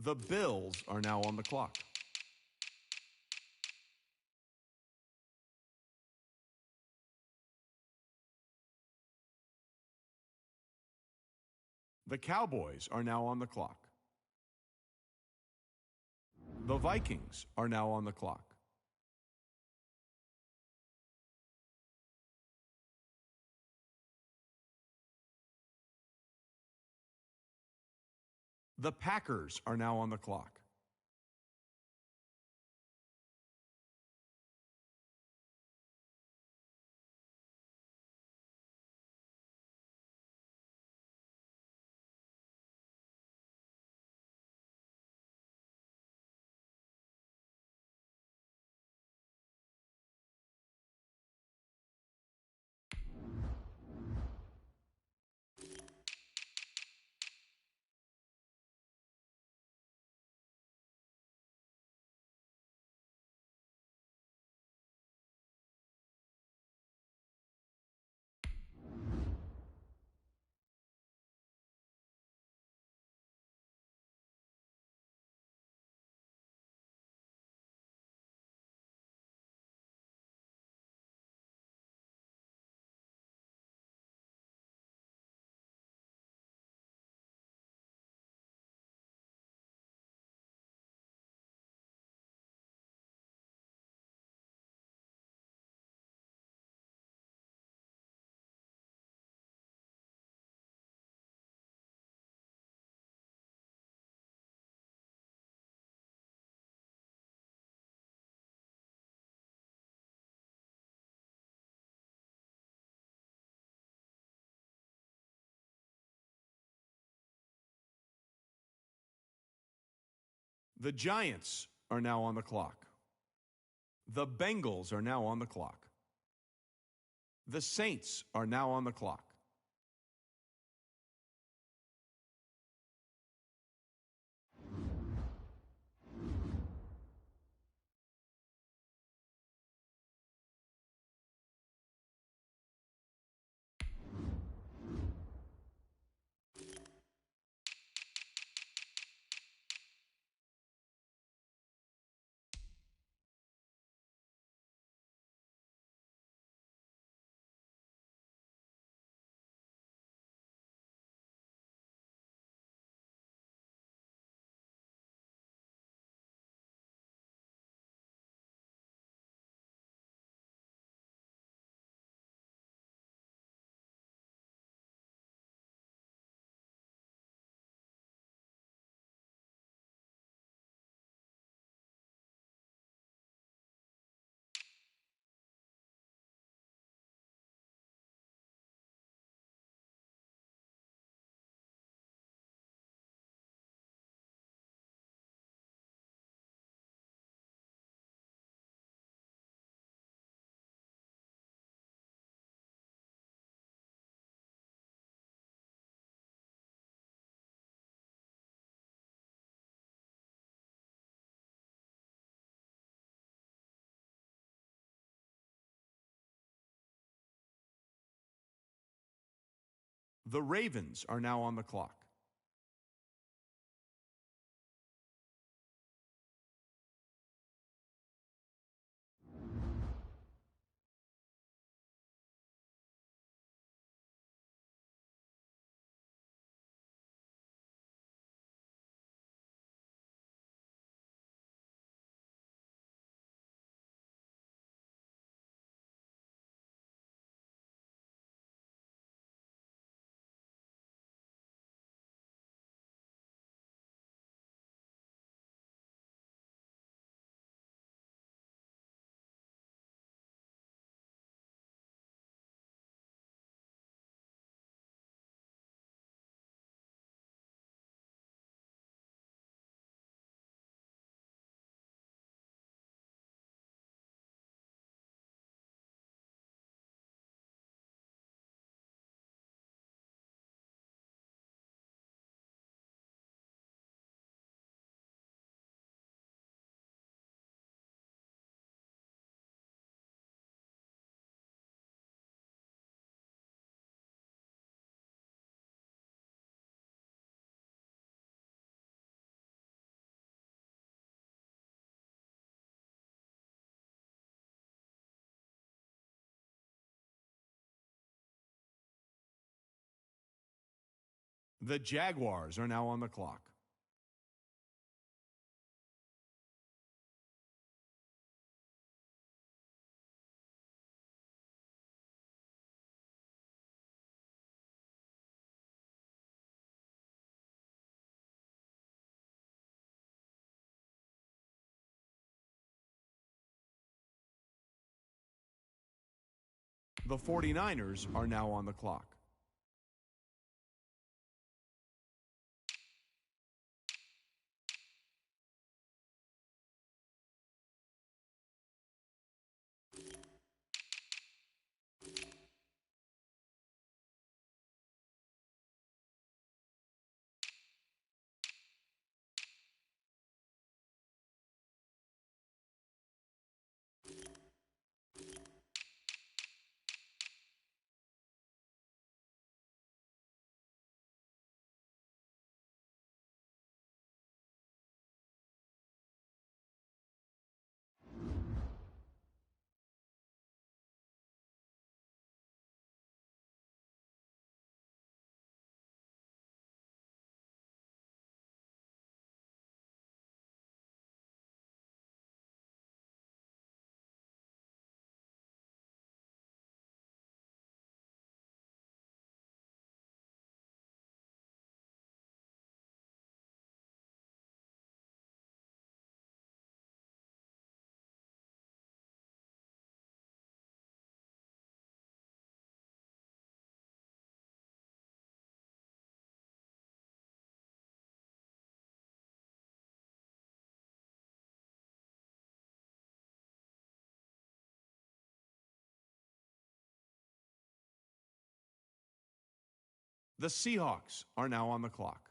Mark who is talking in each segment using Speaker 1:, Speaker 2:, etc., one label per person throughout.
Speaker 1: The Bills are now on the clock. The Cowboys are now on the clock. The Vikings are now on the clock. The Packers are now on the clock. The Giants are now on the clock. The Bengals are now on the clock. The Saints are now on the clock. The Ravens are now on the clock. The Jaguars are now on the clock. The 49ers are now on the clock. The Seahawks are now on the clock.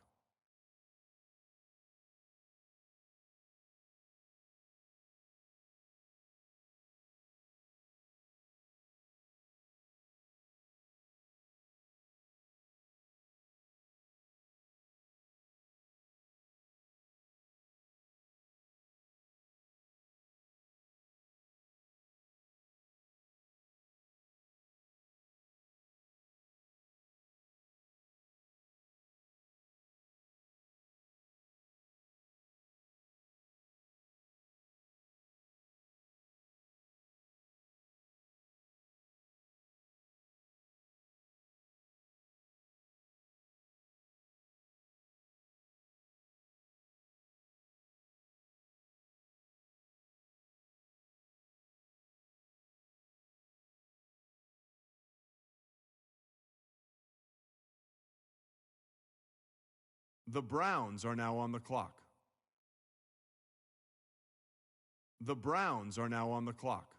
Speaker 1: The Browns are now on the clock. The Browns are now on the clock.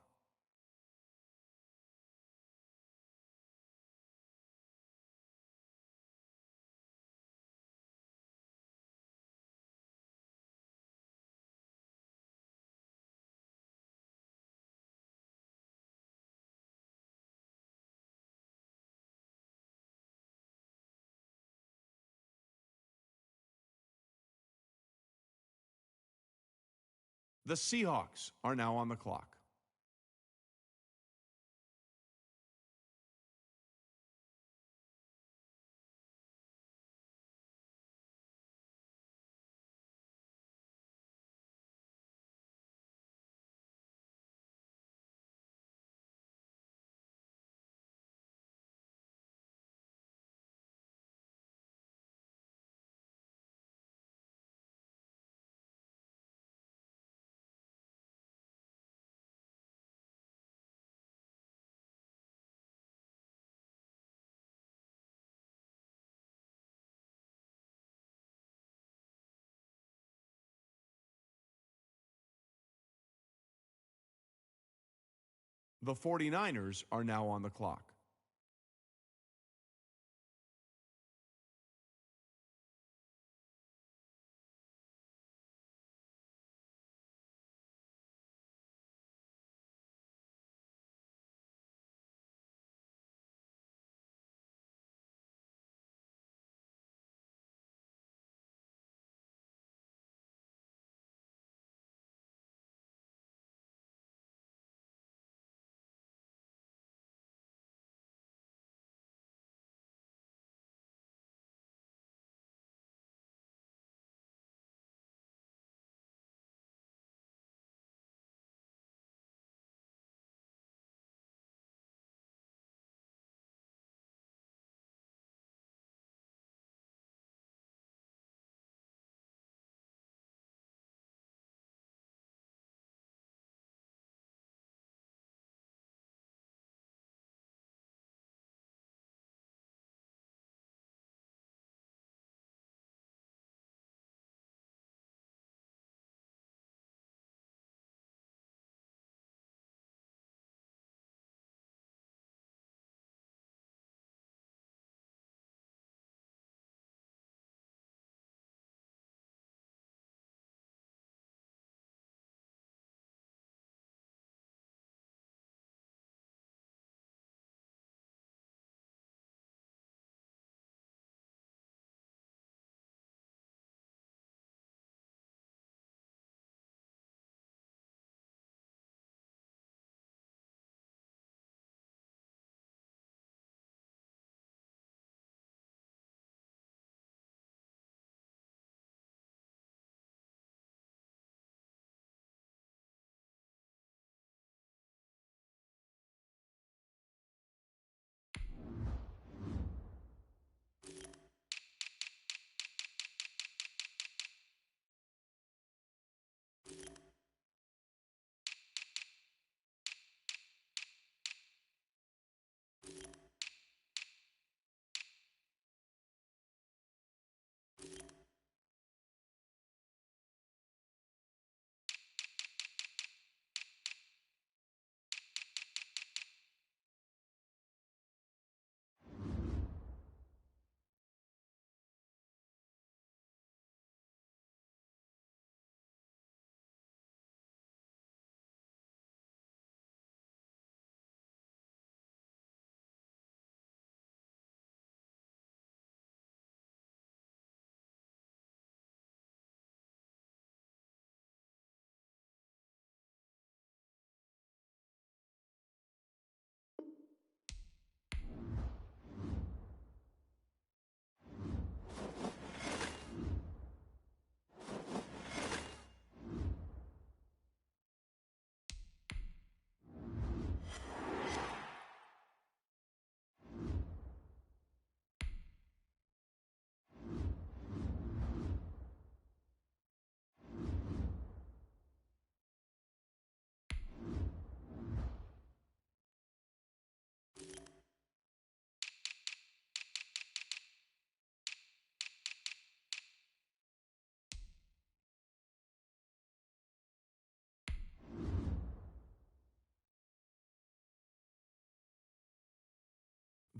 Speaker 1: The Seahawks are now on the clock. The 49ers are now on the clock.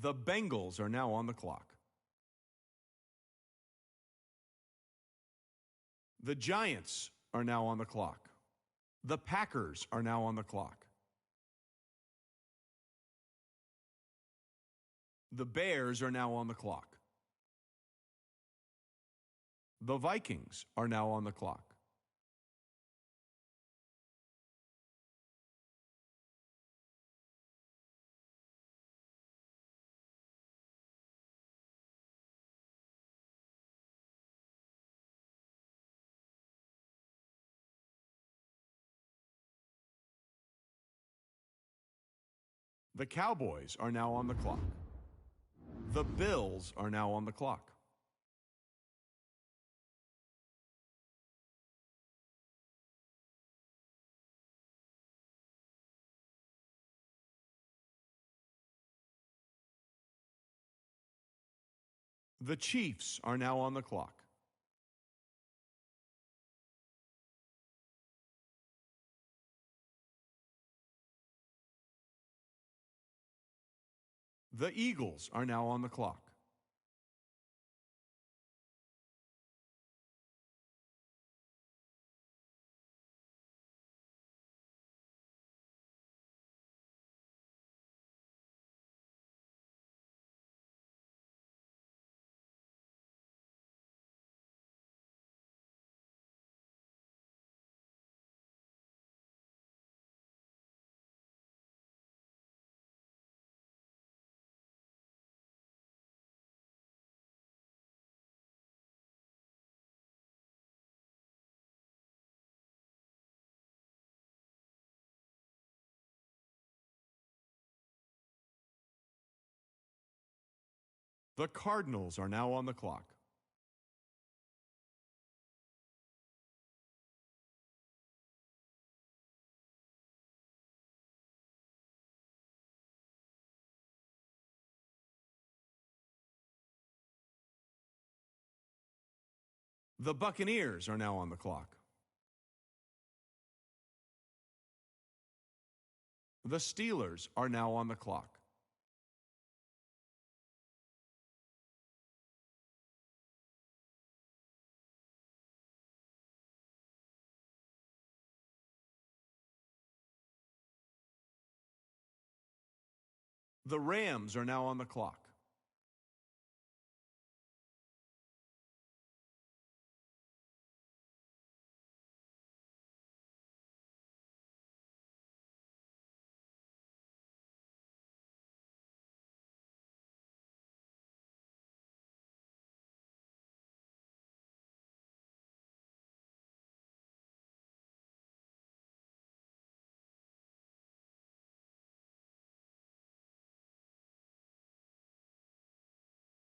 Speaker 1: The Bengals are now on the clock. The Giants are now on the clock. The Packers are now on the clock. The Bears are now on the clock. The Vikings are now on the clock. The Cowboys are now on the clock. The Bills are now on the clock. The Chiefs are now on the clock. The Eagles are now on the clock. The Cardinals are now on the clock. The Buccaneers are now on the clock. The Steelers are now on the clock. The Rams are now on the clock.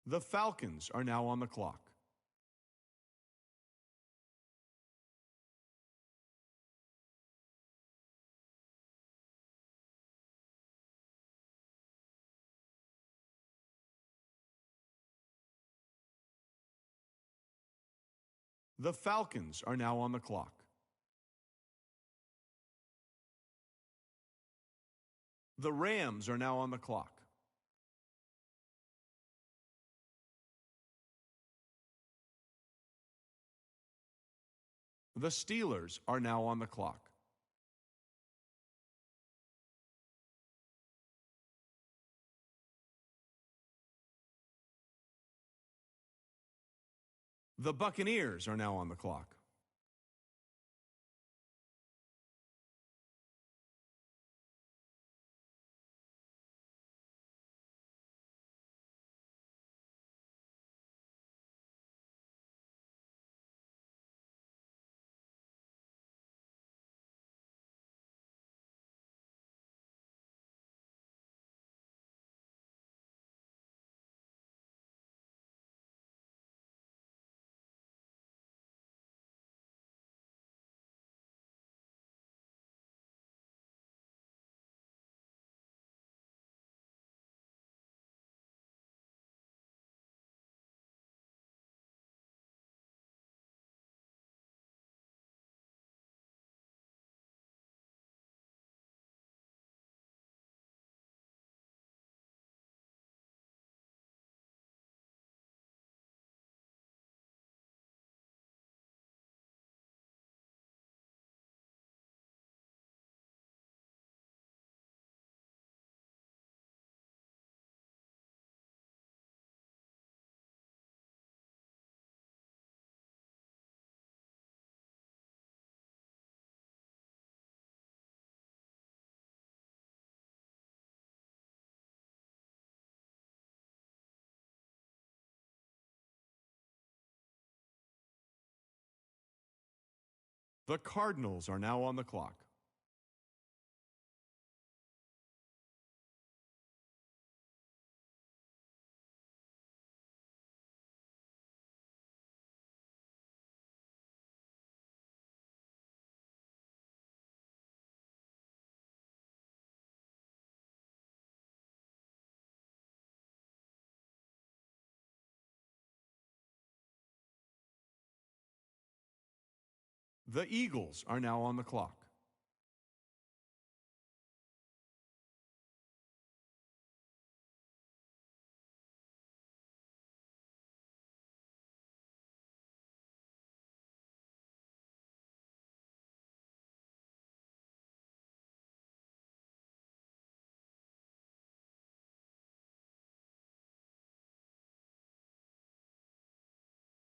Speaker 1: The Falcons are now on the clock. The Falcons are now on the clock. The Rams are now on the clock. The Steelers are now on the clock. The Buccaneers are now on the clock. The Cardinals are now on the clock. The Eagles are now on the clock.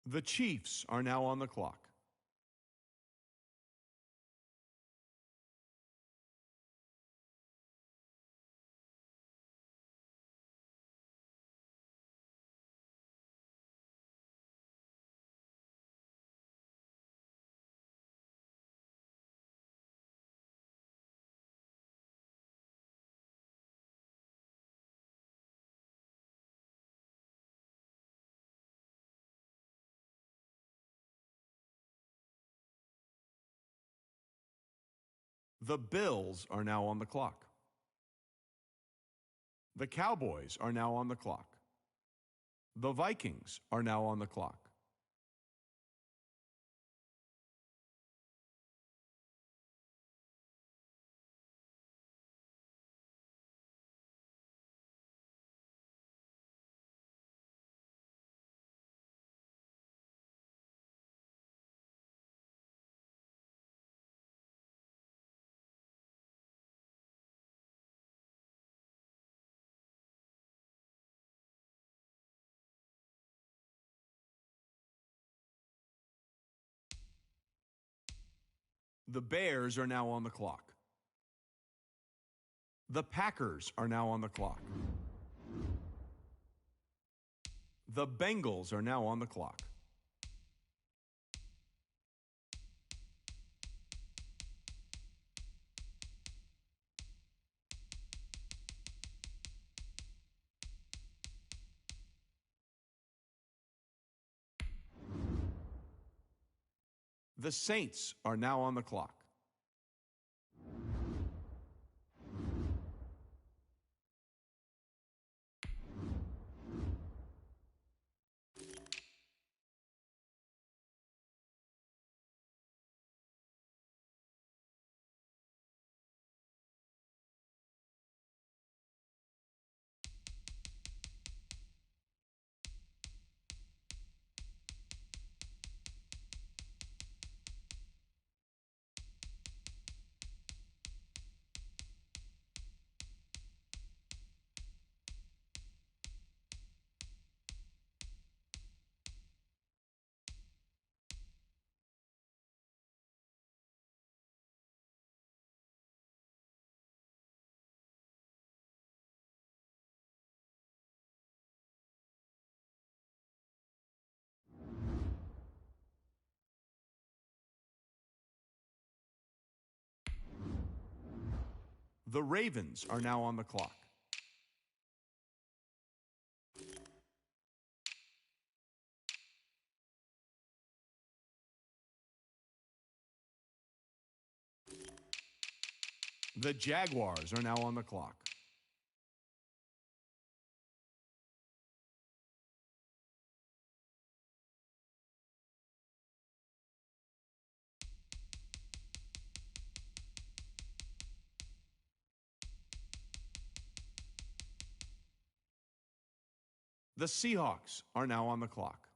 Speaker 1: The Chiefs are now on the clock. The Bills are now on the clock. The Cowboys are now on the clock. The Vikings are now on the clock. The Bears are now on the clock. The Packers are now on the clock. The Bengals are now on the clock. The Saints are now on the clock. The Ravens are now on the clock. The Jaguars are now on the clock. The Seahawks are now on the clock.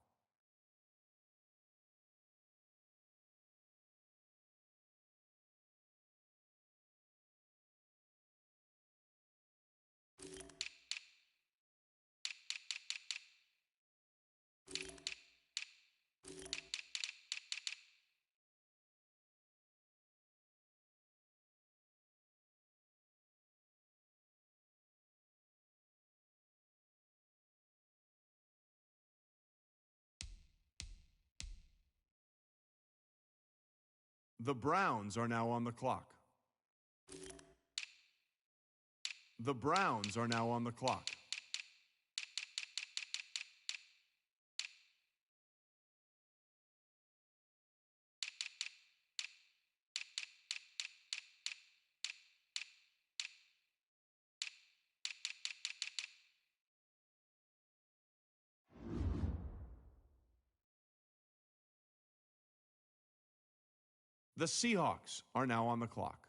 Speaker 1: The Browns are now on the clock. The Browns are now on the clock. The Seahawks are now on the clock.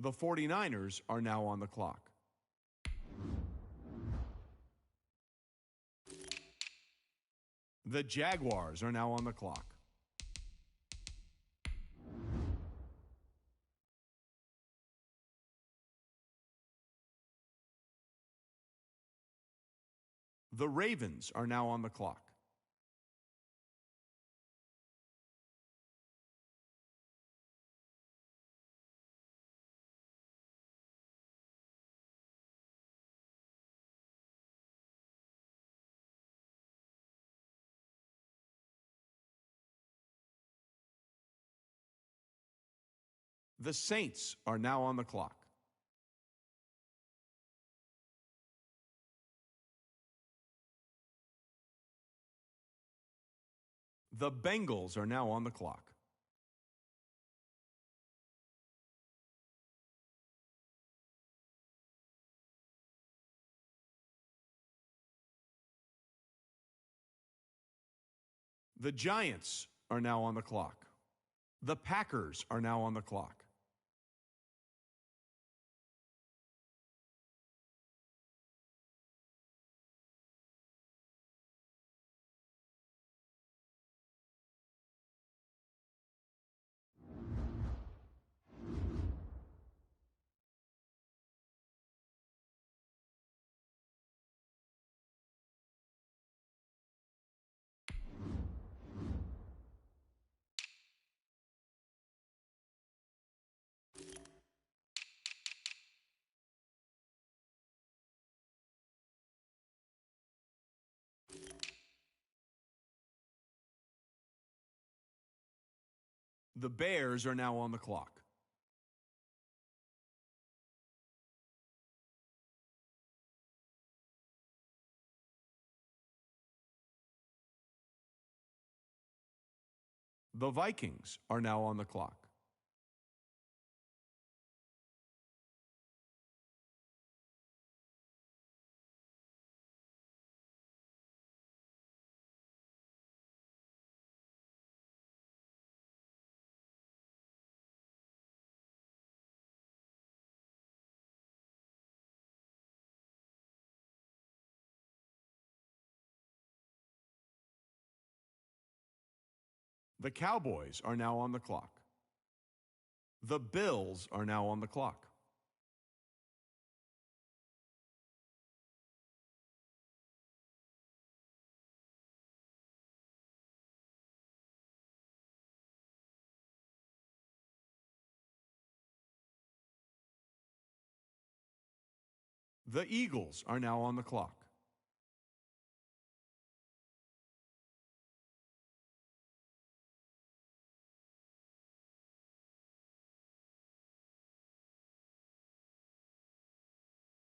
Speaker 1: The 49ers are now on the clock. The Jaguars are now on the clock. The Ravens are now on the clock. The Saints are now on the clock. The Bengals are now on the clock. The Giants are now on the clock. The Packers are now on the clock. The Bears are now on the clock. The Vikings are now on the clock. The Cowboys are now on the clock. The Bills are now on the clock. The Eagles are now on the clock.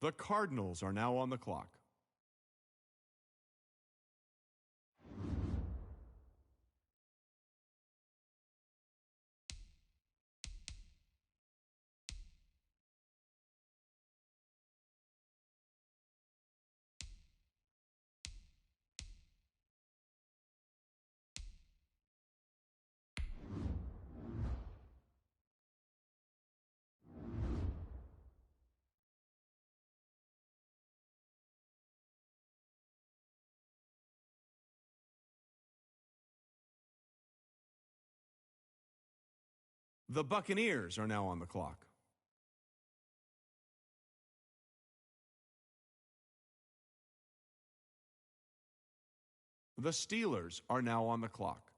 Speaker 1: The Cardinals are now on the clock. The Buccaneers are now on the clock. The Steelers are now on the clock.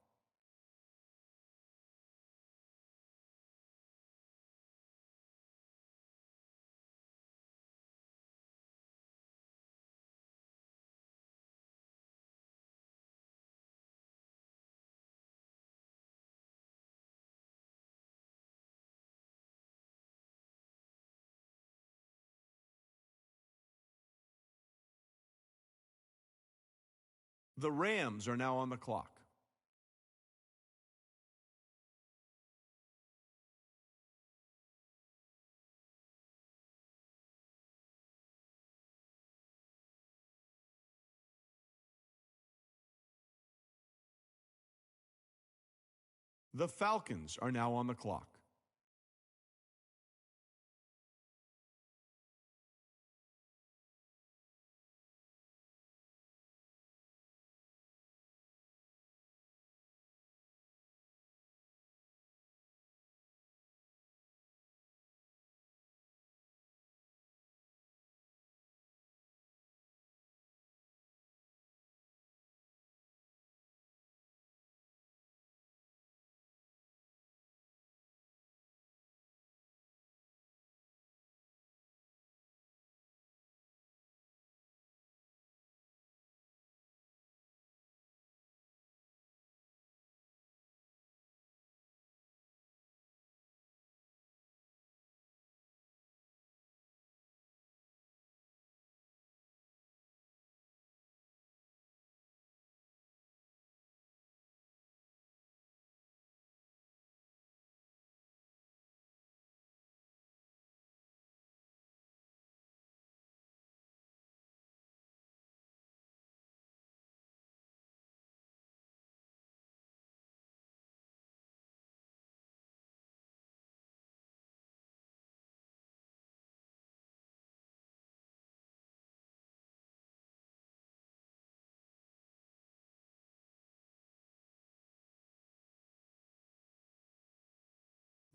Speaker 1: The Rams are now on the clock. The Falcons are now on the clock.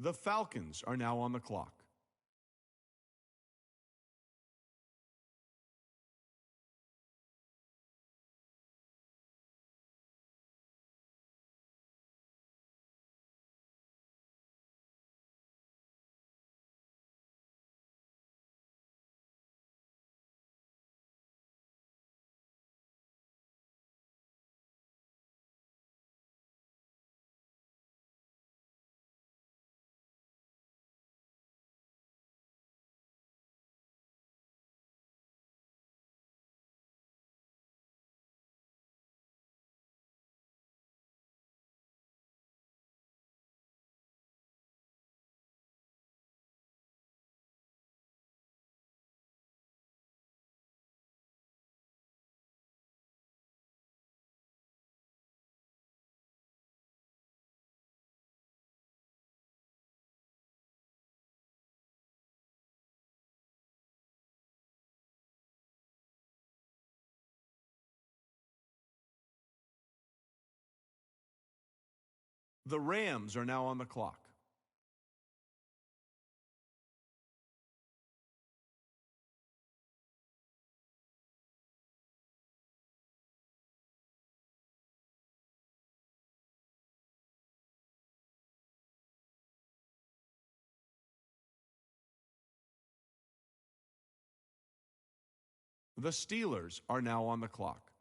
Speaker 1: The Falcons are now on the clock. The Rams are now on the clock. The Steelers are now on the clock.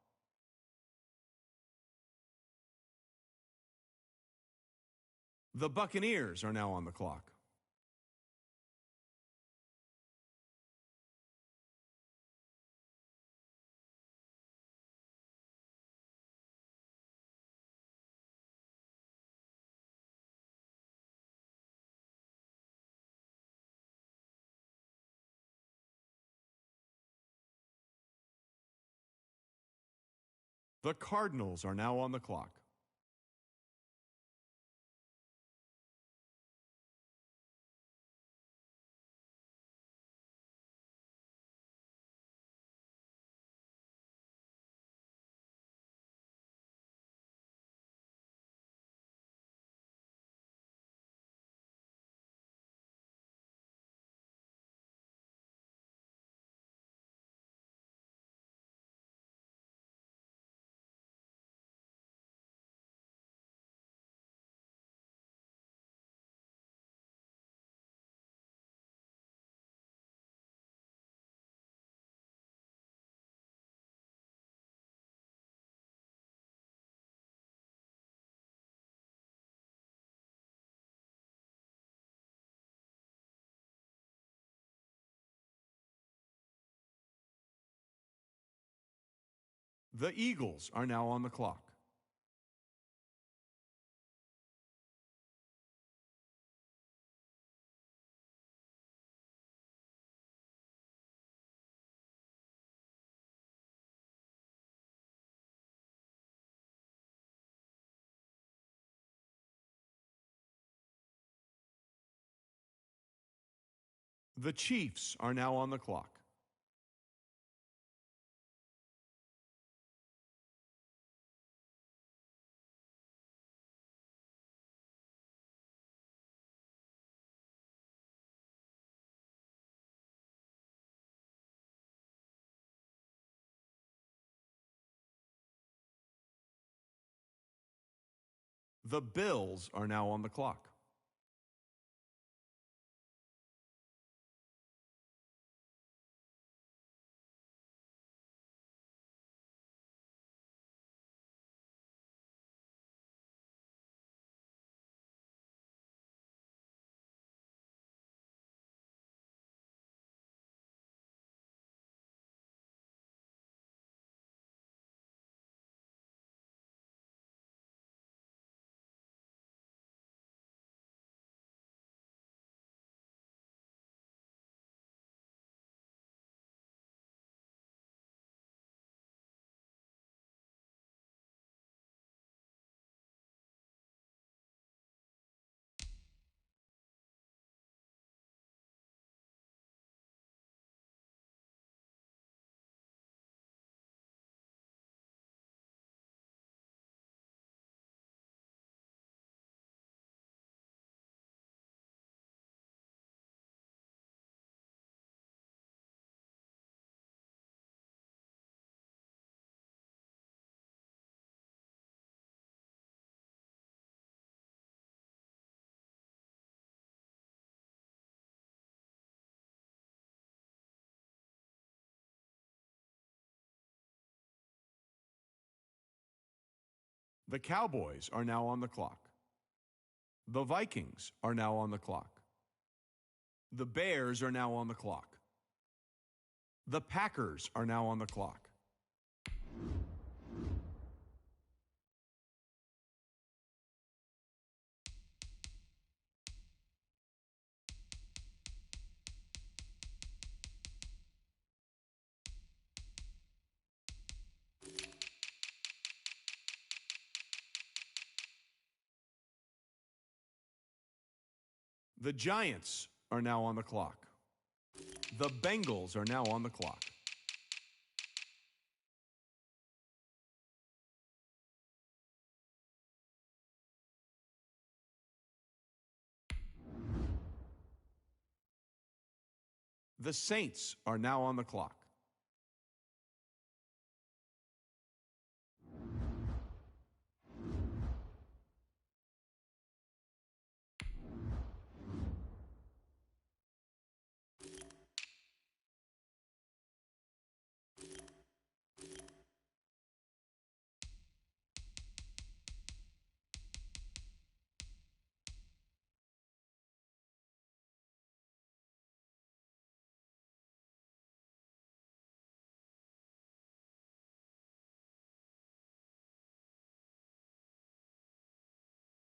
Speaker 1: The Buccaneers are now on the clock. The Cardinals are now on the clock. The Eagles are now on the clock. The Chiefs are now on the clock. The Bills are now on the clock. The Cowboys are now on the clock. The Vikings are now on the clock. The Bears are now on the clock. The Packers are now on the clock. The Giants are now on the clock. The Bengals are now on the clock. The Saints are now on the clock.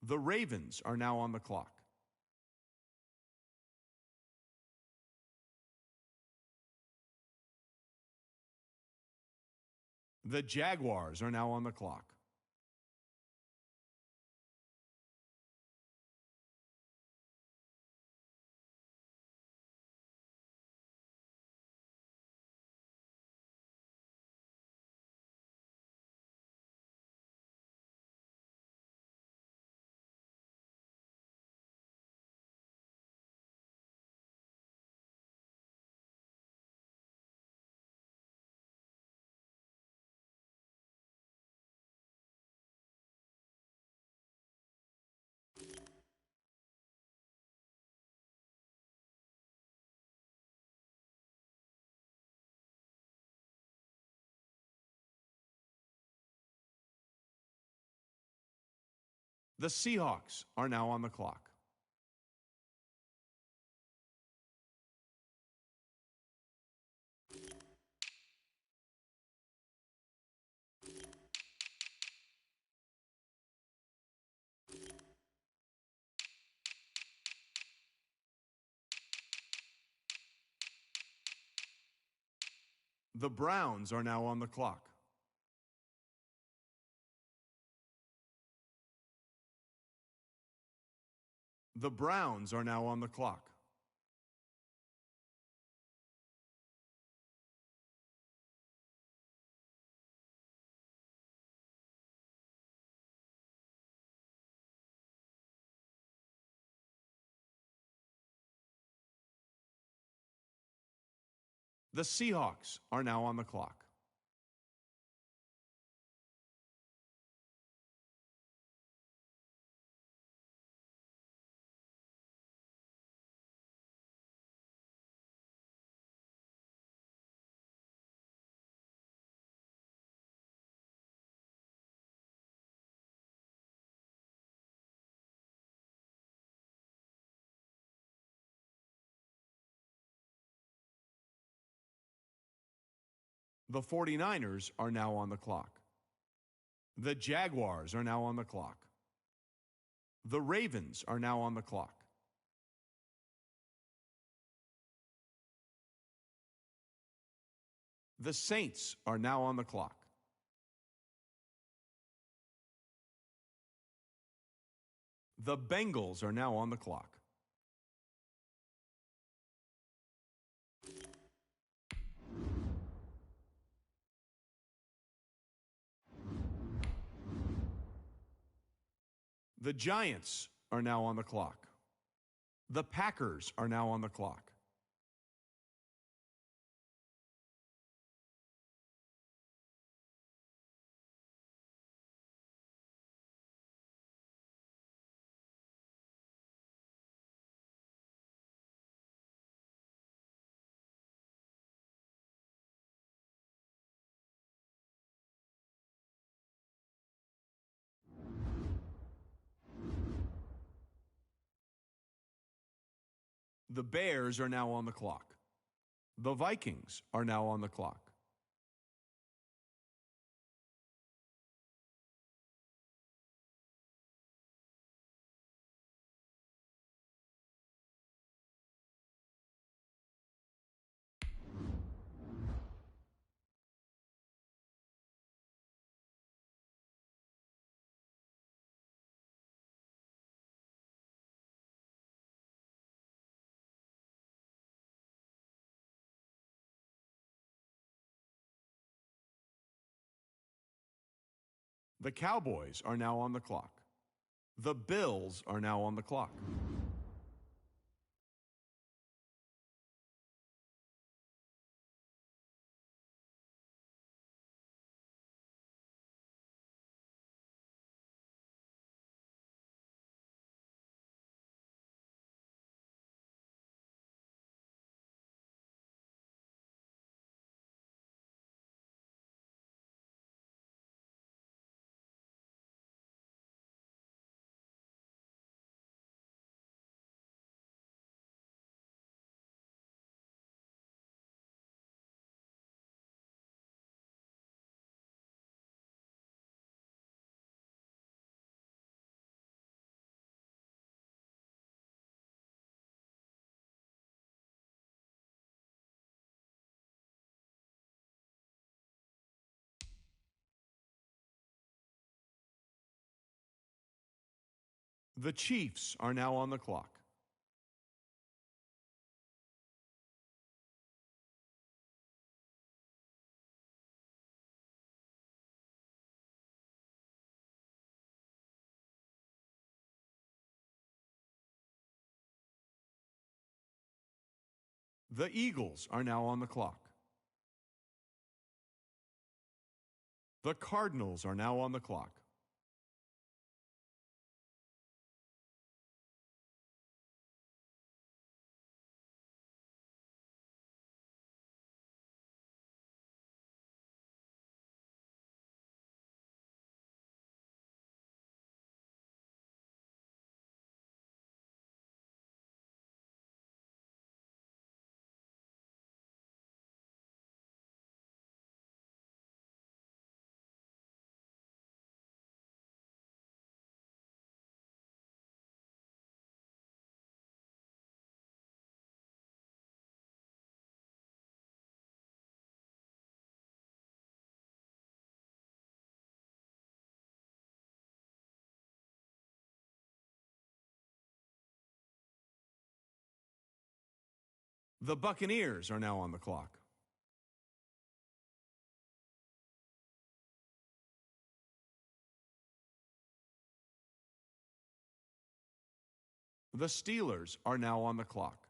Speaker 1: The Ravens are now on the clock. The Jaguars are now on the clock. The Seahawks are now on the clock. The Browns are now on the clock. The Browns are now on the clock. The Seahawks are now on the clock. The 49ers are now on the clock. The Jaguars are now on the clock. The Ravens are now on the clock. The Saints are now on the clock. The Bengals are now on the clock. The Giants are now on the clock. The Packers are now on the clock. The Bears are now on the clock. The Vikings are now on the clock. The Cowboys are now on the clock. The Bills are now on the clock. The Chiefs are now on the clock. The Eagles are now on the clock. The Cardinals are now on the clock. The Buccaneers are now on the clock. The Steelers are now on the clock.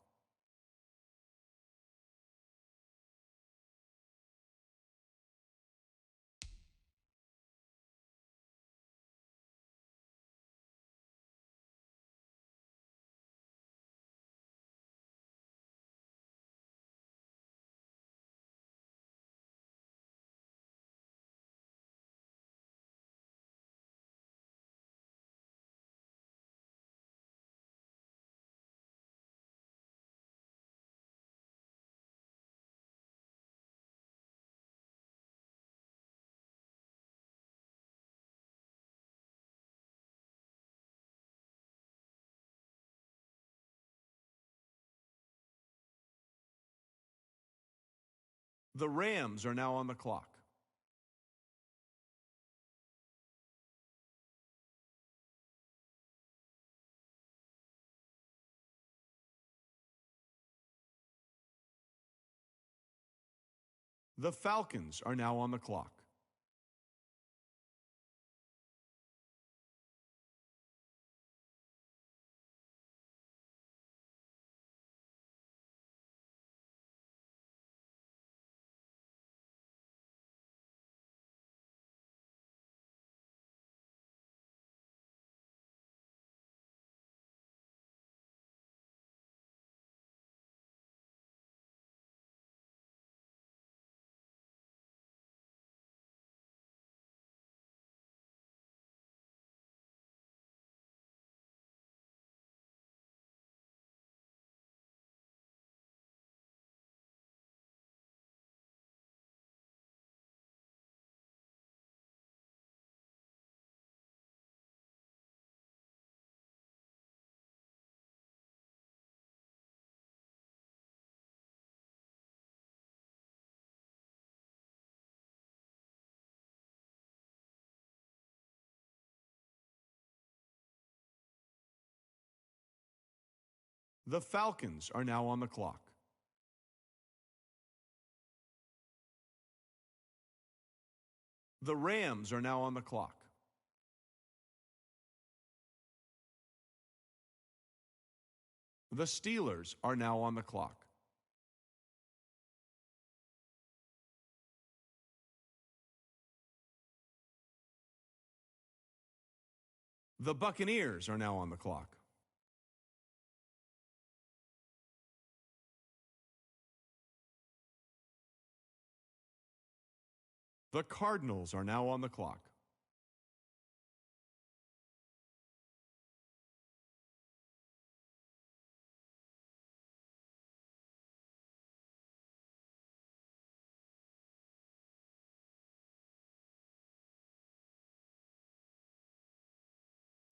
Speaker 1: The Rams are now on the clock. The Falcons are now on the clock. The Falcons are now on the clock. The Rams are now on the clock. The Steelers are now on the clock. The Buccaneers are now on the clock. The Cardinals are now on the clock.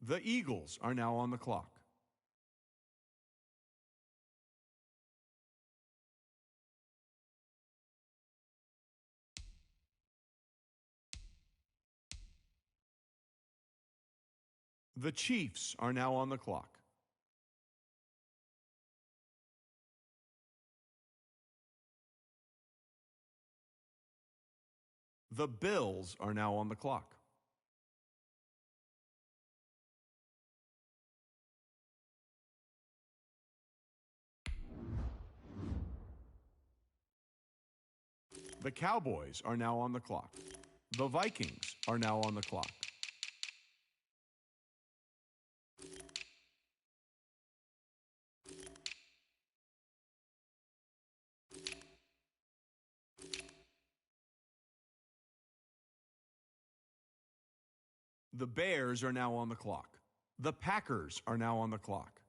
Speaker 1: The Eagles are now on the clock. The Chiefs are now on the clock. The Bills are now on the clock. The Cowboys are now on the clock. The Vikings are now on the clock. The Bears are now on the clock. The Packers are now on the clock.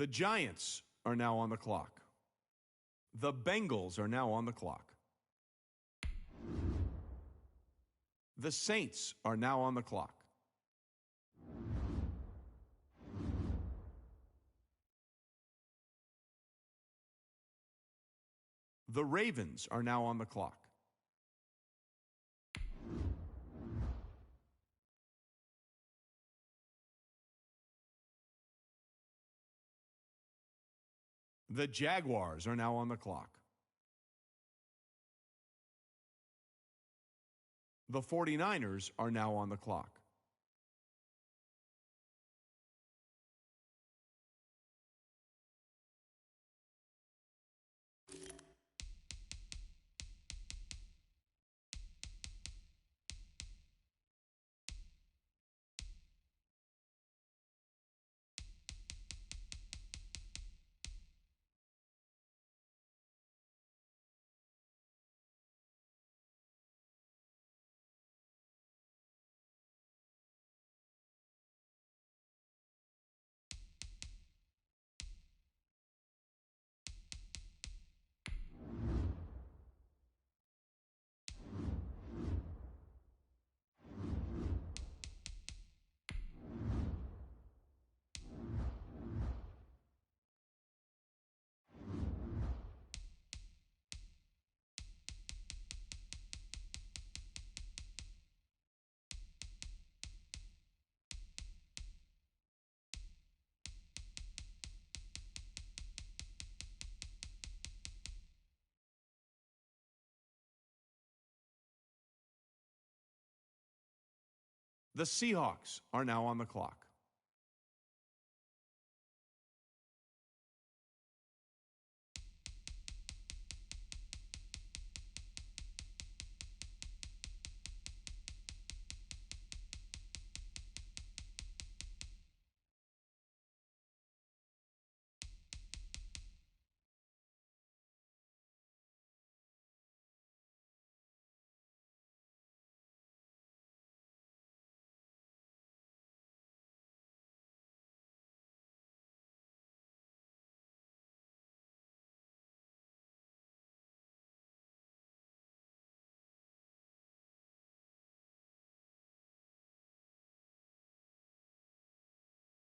Speaker 1: The Giants are now on the clock. The Bengals are now on the clock. The Saints are now on the clock. The Ravens are now on the clock. The Jaguars are now on the clock. The 49ers are now on the clock. The Seahawks are now on the clock.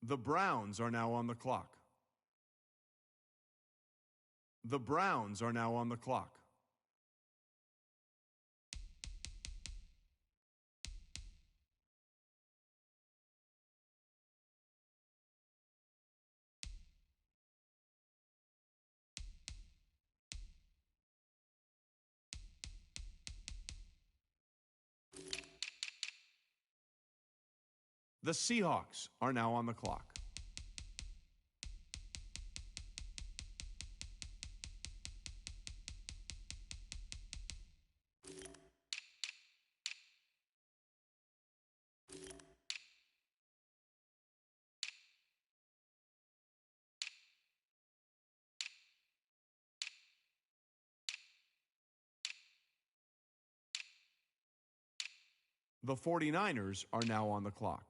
Speaker 1: The Browns are now on the clock. The Browns are now on the clock. The Seahawks are now on the clock. The 49ers are now on the clock.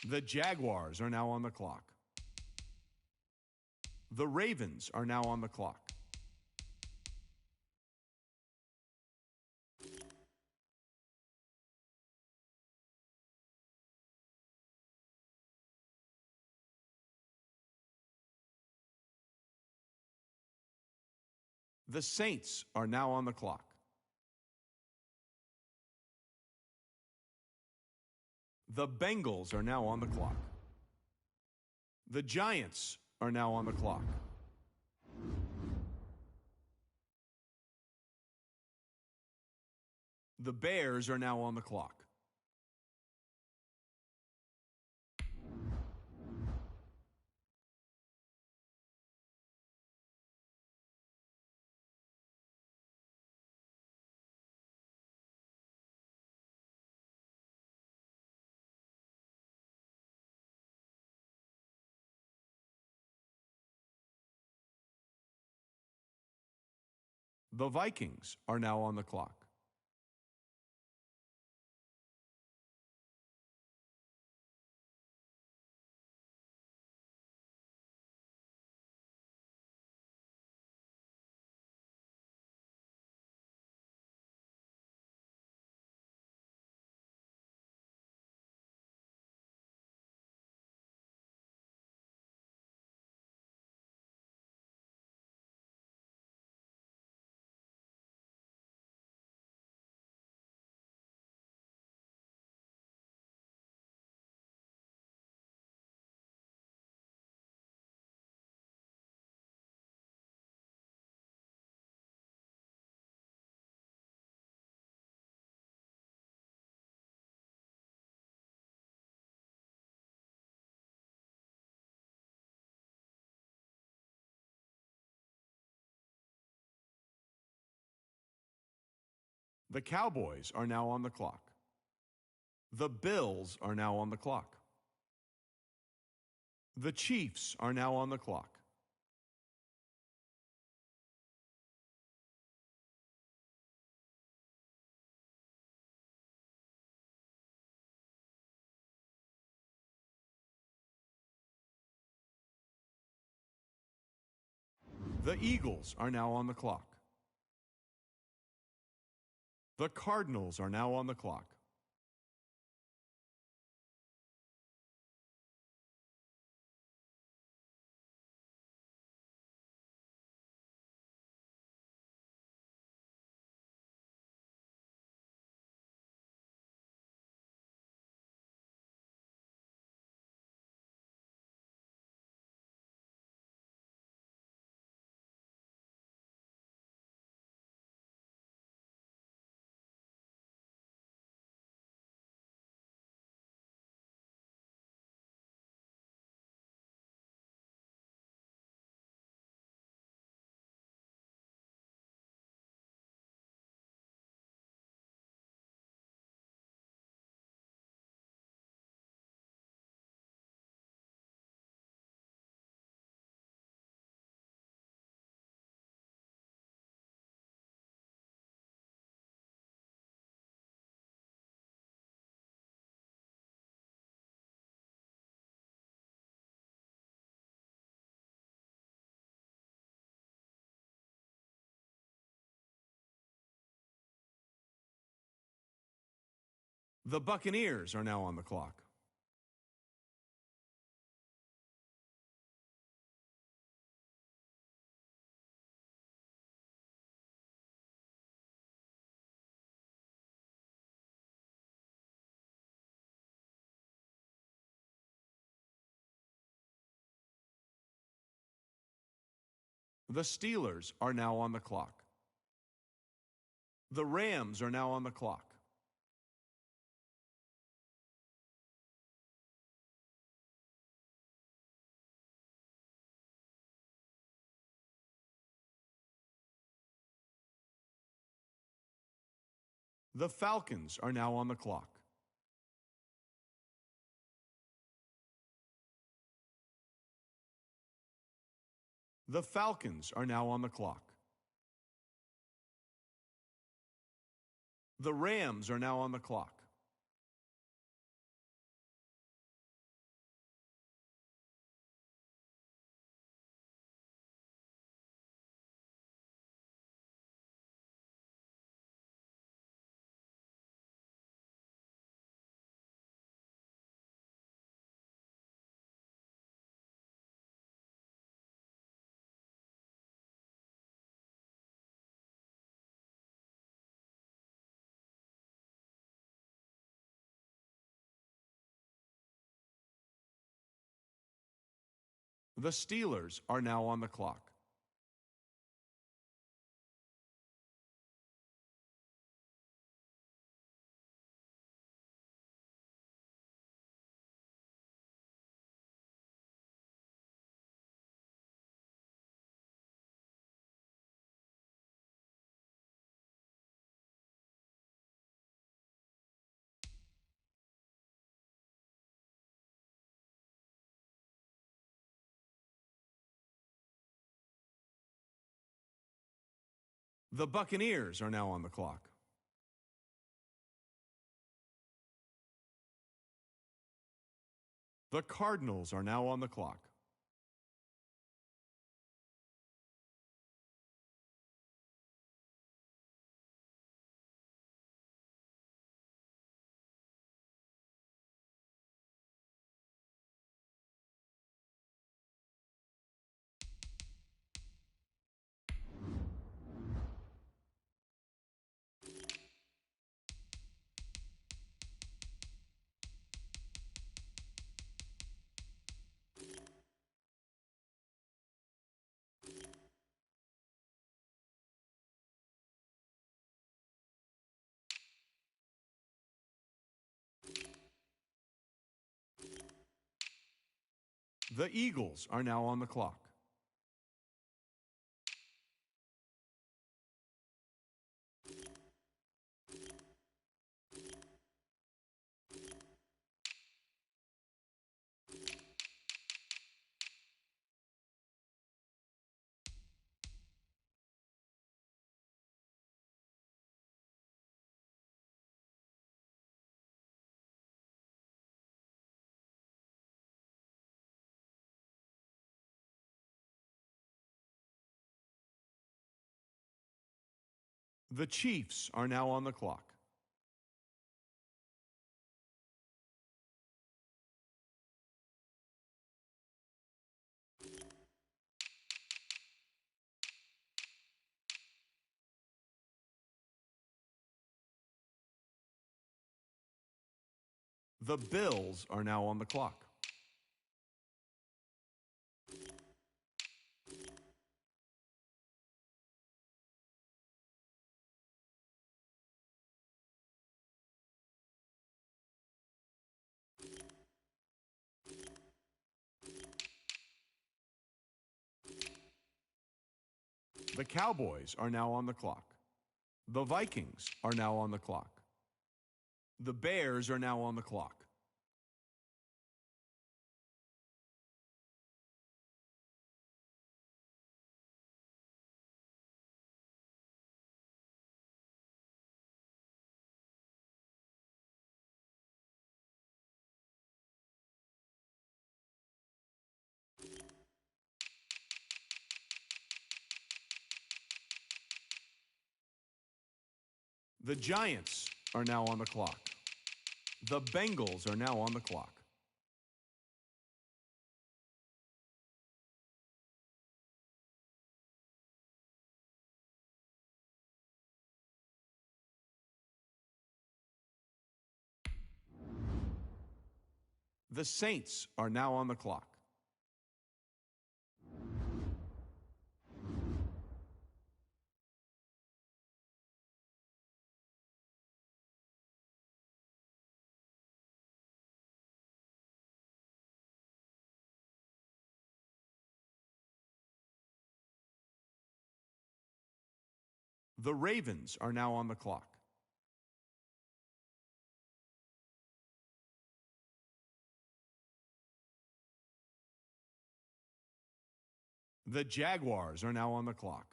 Speaker 1: The Jaguars are now on the clock. The Ravens are now on the clock. The Saints are now on the clock. The Bengals are now on the clock. The Giants are now on the clock. The Bears are now on the clock. The Vikings are now on the clock. The Cowboys are now on the clock. The Bills are now on the clock. The Chiefs are now on the clock. The Eagles are now on the clock. The Cardinals are now on the clock. The Buccaneers are now on the clock. The Steelers are now on the clock. The Rams are now on the clock. The Falcons are now on the clock. The Falcons are now on the clock. The Rams are now on the clock. The Steelers are now on the clock. The Buccaneers are now on the clock. The Cardinals are now on the clock. The Eagles are now on the clock. The Chiefs are now on the clock. The Bills are now on the clock. The Cowboys are now on the clock. The Vikings are now on the clock. The Bears are now on the clock. The Giants are now on the clock. The Bengals are now on the clock. The Saints are now on the clock. The Ravens are now on the clock. The Jaguars are now on the clock.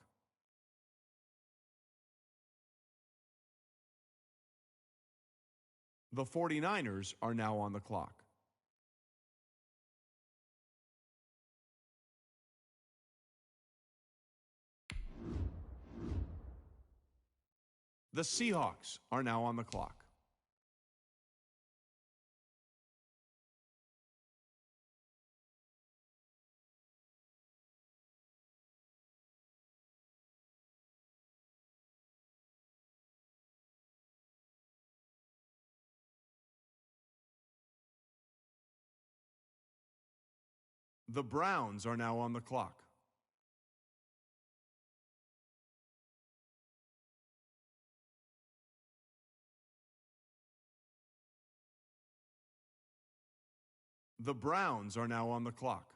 Speaker 1: The 49ers are now on the clock. The Seahawks are now on the clock. The Browns are now on the clock. The Browns are now on the clock.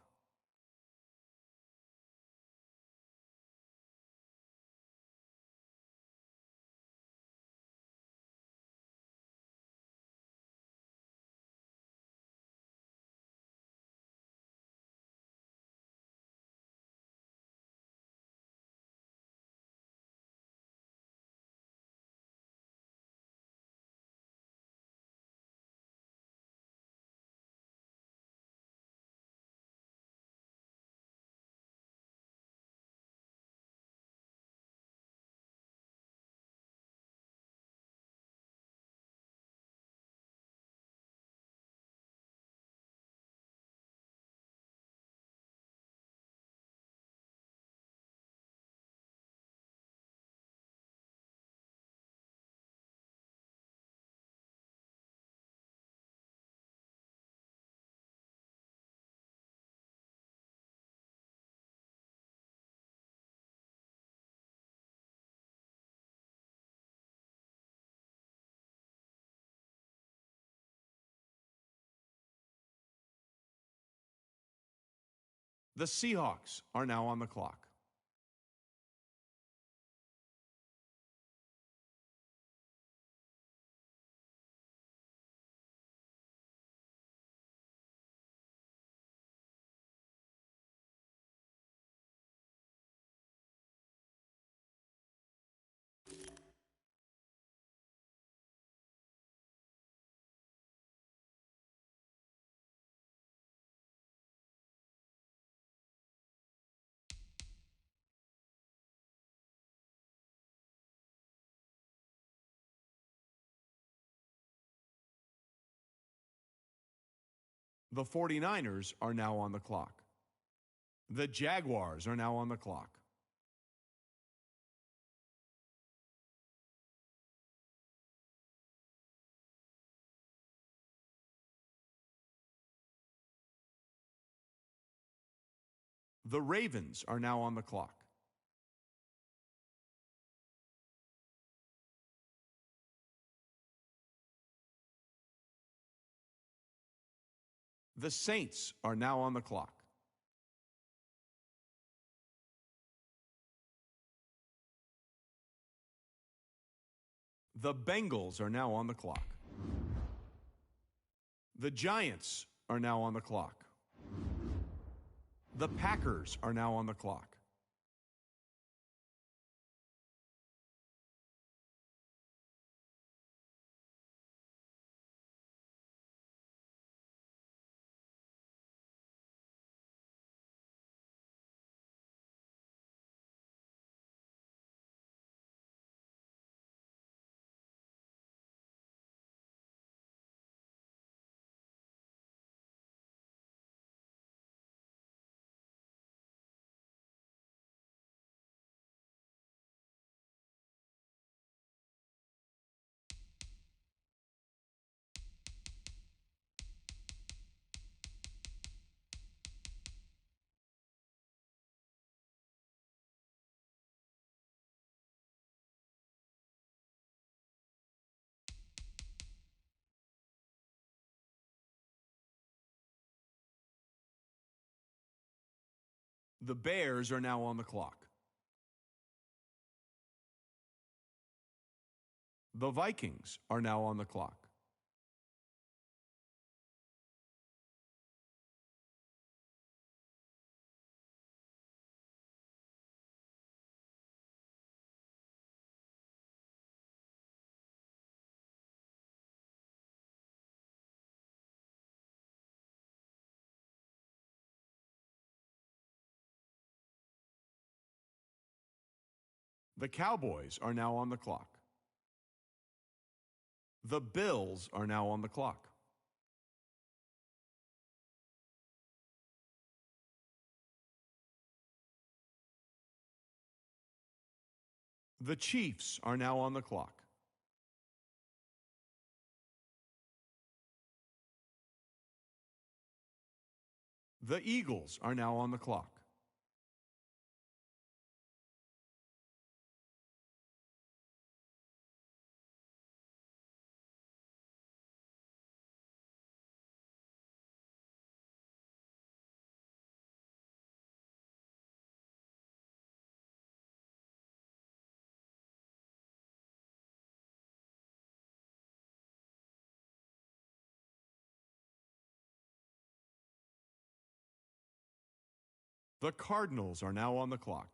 Speaker 1: The Seahawks are now on the clock. The 49ers are now on the clock. The Jaguars are now on the clock. The Ravens are now on the clock. The Saints are now on the clock. The Bengals are now on the clock. The Giants are now on the clock. The Packers are now on the clock. The Bears are now on the clock. The Vikings are now on the clock. The Cowboys are now on the clock. The Bills are now on the clock. The Chiefs are now on the clock. The Eagles are now on the clock. The Cardinals are now on the clock.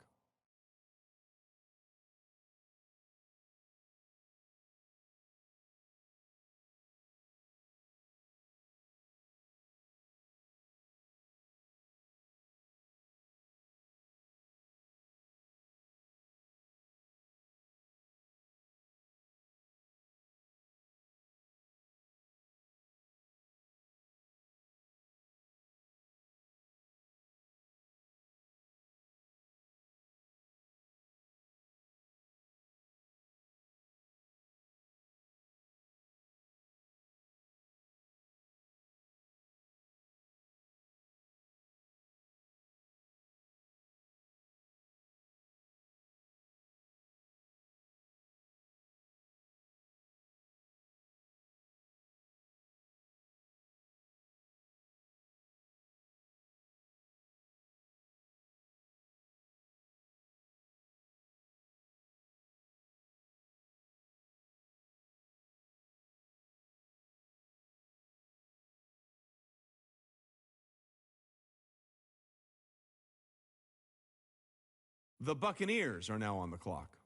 Speaker 1: The Buccaneers are now on the clock.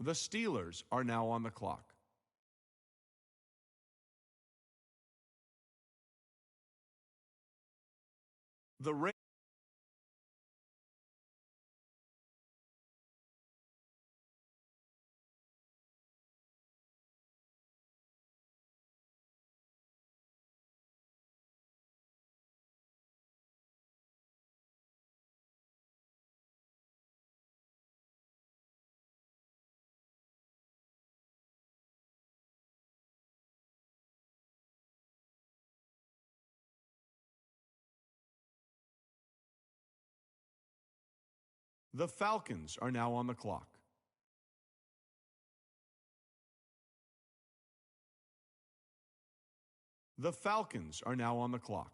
Speaker 1: The Steelers are now on the clock. The Ra- The Falcons are now on the clock. The Falcons are now on the clock.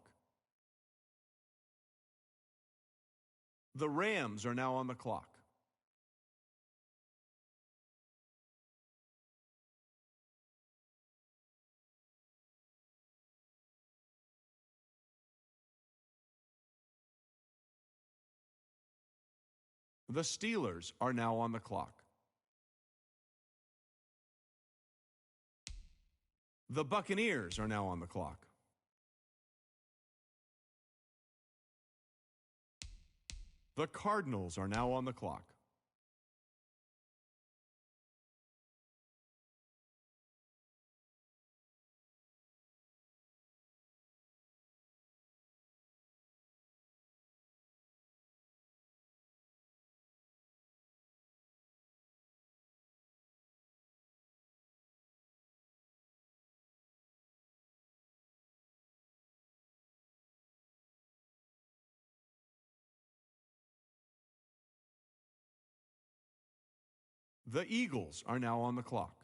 Speaker 1: The Rams are now on the clock. The Steelers are now on the clock. The Buccaneers are now on the clock. The Cardinals are now on the clock. The Eagles are now on the clock.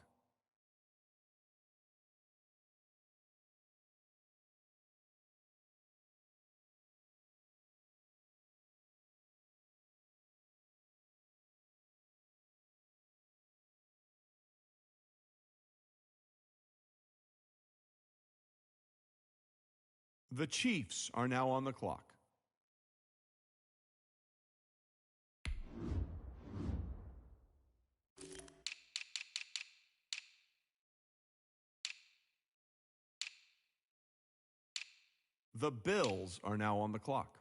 Speaker 1: The Chiefs are now on the clock. The Bills are now on the clock.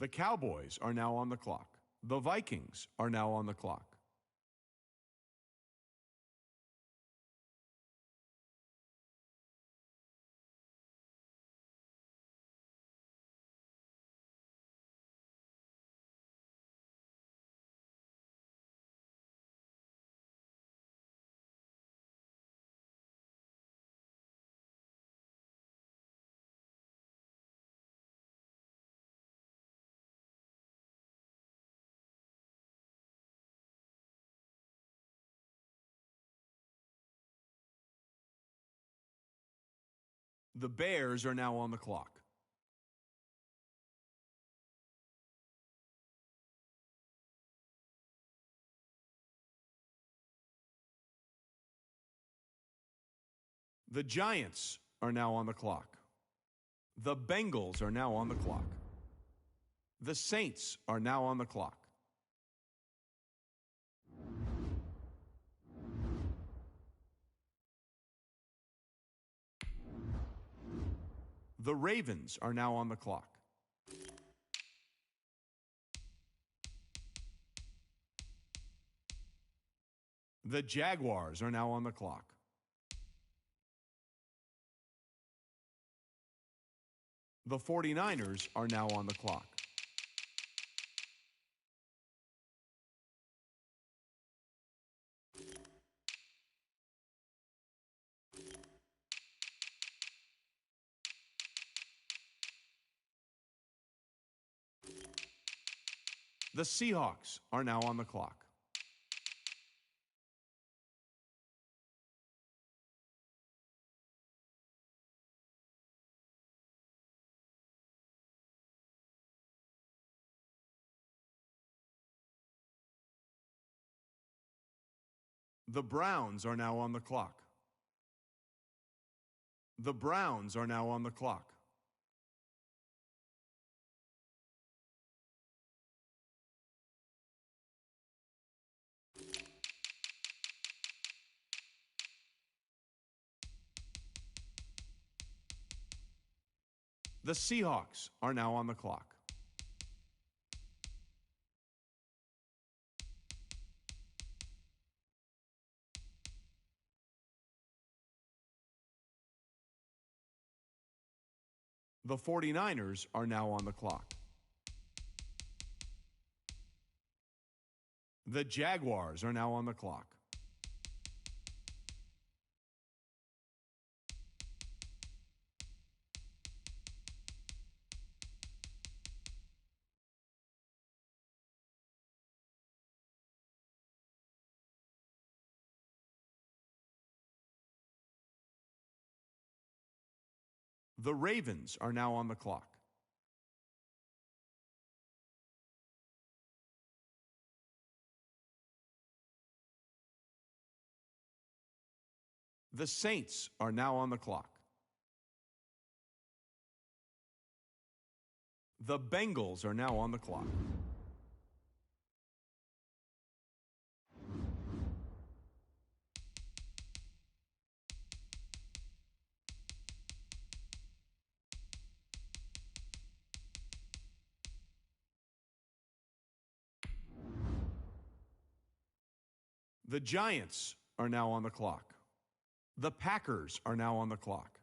Speaker 1: The Cowboys are now on the clock. The Vikings are now on the clock. The Bears are now on the clock. The Giants are now on the clock. The Bengals are now on the clock. The Saints are now on the clock. The Ravens are now on the clock. The Jaguars are now on the clock. The 49ers are now on the clock. The Seahawks are now on the clock. The Browns are now on the clock. The Browns are now on the clock. The Seahawks are now on the clock. The 49ers are now on the clock. The Jaguars are now on the clock. The Ravens are now on the clock. The Saints are now on the clock. The Bengals are now on the clock. The Giants are now on the clock. The Packers are now on the clock.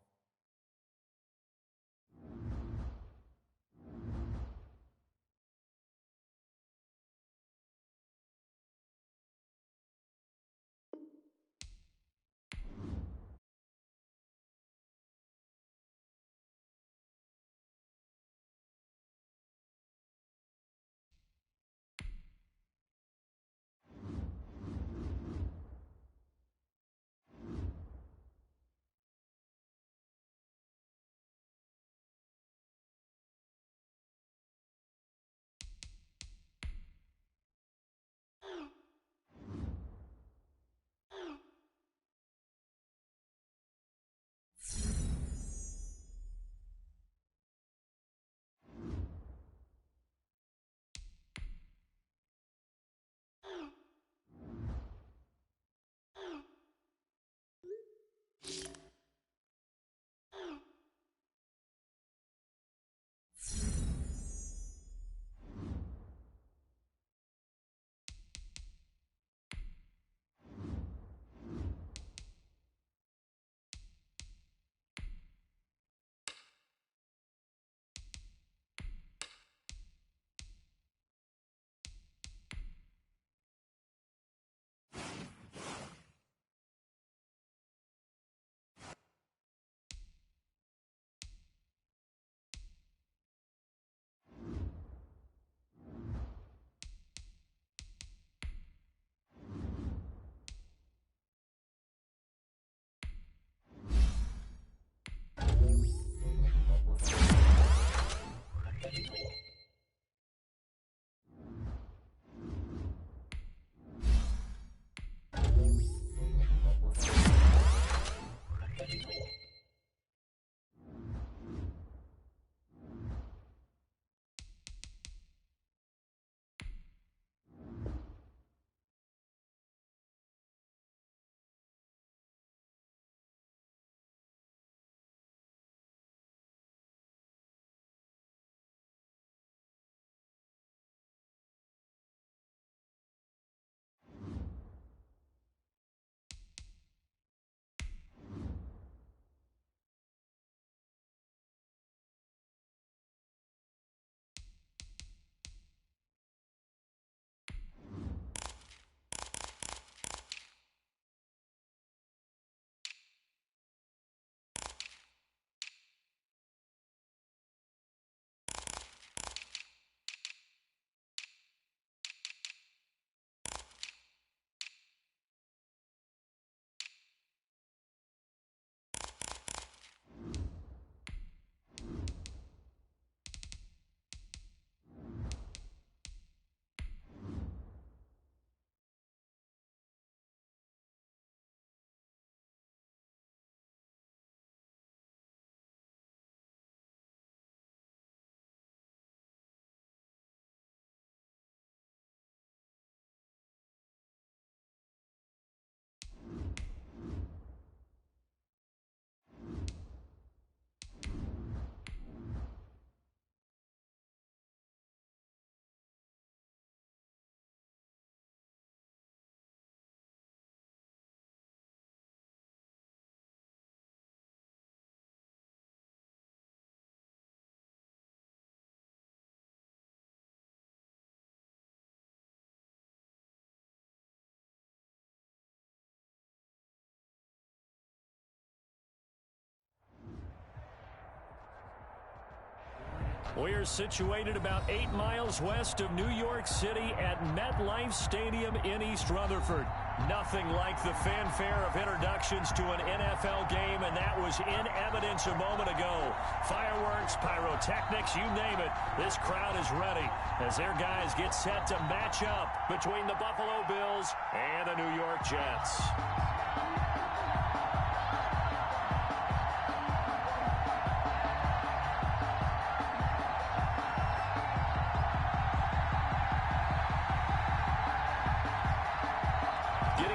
Speaker 2: We're situated about 8 miles west of New York City at MetLife Stadium in East Rutherford. Nothing like the fanfare of introductions to an NFL game, and that was in evidence a moment ago. Fireworks, pyrotechnics, you name it. This crowd is ready as their guys get set to match up between the Buffalo Bills and the New York Jets.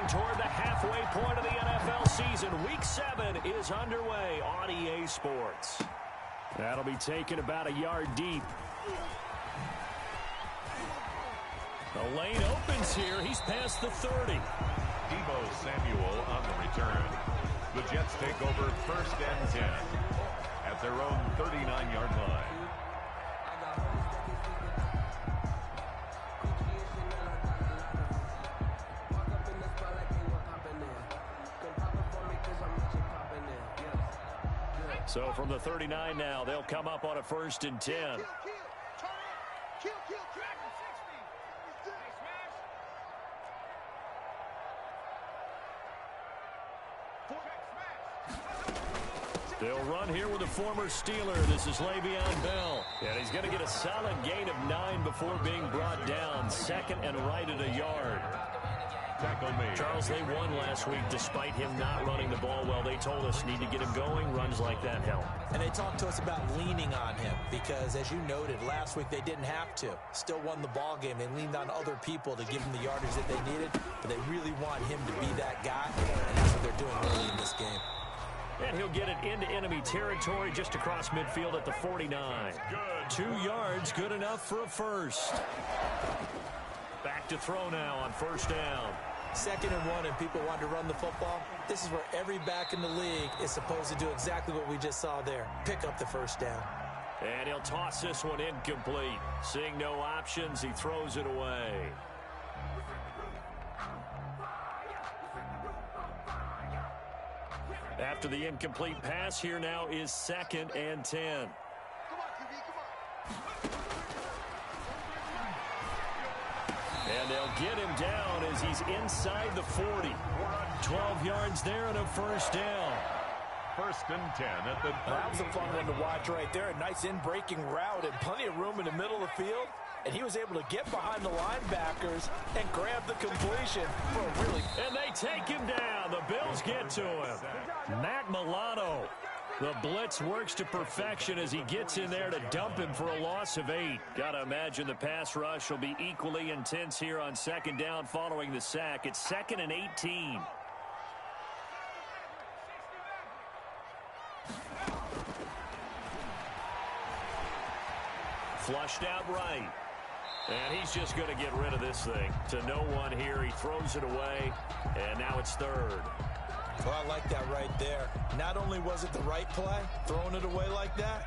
Speaker 2: Toward the halfway point of the NFL season. Week 7 is underway on EA Sports. That'll be taken about a yard deep. The lane opens here. He's past the 30.
Speaker 3: Deebo Samuel on the return. The Jets take over 1st and 10 at their own 39-yard line.
Speaker 2: So from the 39 now, they'll come up on a 1st and 10. They'll run here with a former Steeler. This is Le'Veon Bell. And he's going to get a solid gain of 9 before being brought down. 2nd and right at a yard. Charles, they won last week despite him not running the ball well. They told us need to get him going. Runs like that help.
Speaker 4: And they talked to us about leaning on him because, as you noted, last week they didn't have to. Still won the ball game. They leaned on other people to give him the yardage that they needed, but they really want him to be that guy, and that's what they're doing early in this game.
Speaker 2: And he'll get it into enemy territory just across midfield at the 49. 2 yards, good enough for a first. Back to throw now on 1st down.
Speaker 4: 2nd and 1 and people want to run the football. This is where every back in the league is supposed to do exactly what we just saw there. Pick up the 1st down.
Speaker 2: And he'll toss this one incomplete. Seeing no options, he throws it away. After the incomplete pass, here now is 2nd and 10. And they'll get him down as he's inside the 40. 12 yards there and a 1st down.
Speaker 3: 1st and 10 at the...
Speaker 4: That was a fun one to watch right there. A nice in-breaking route and plenty of room in the middle of the field. And he was able to get behind the linebackers and grab the completion for a really...
Speaker 2: And they take him down. The Bills get to him. Matt Milano. The blitz works to perfection as he gets in there to dump him for a loss of 8. Gotta imagine the pass rush will be equally intense here on 2nd down following the sack. It's 2nd and 18. Flushed out right. And he's just going to get rid of this thing. To no one here. He throws it away. And now it's 3rd.
Speaker 4: Well, I like that right there. Not only was it the right play, throwing it away like that,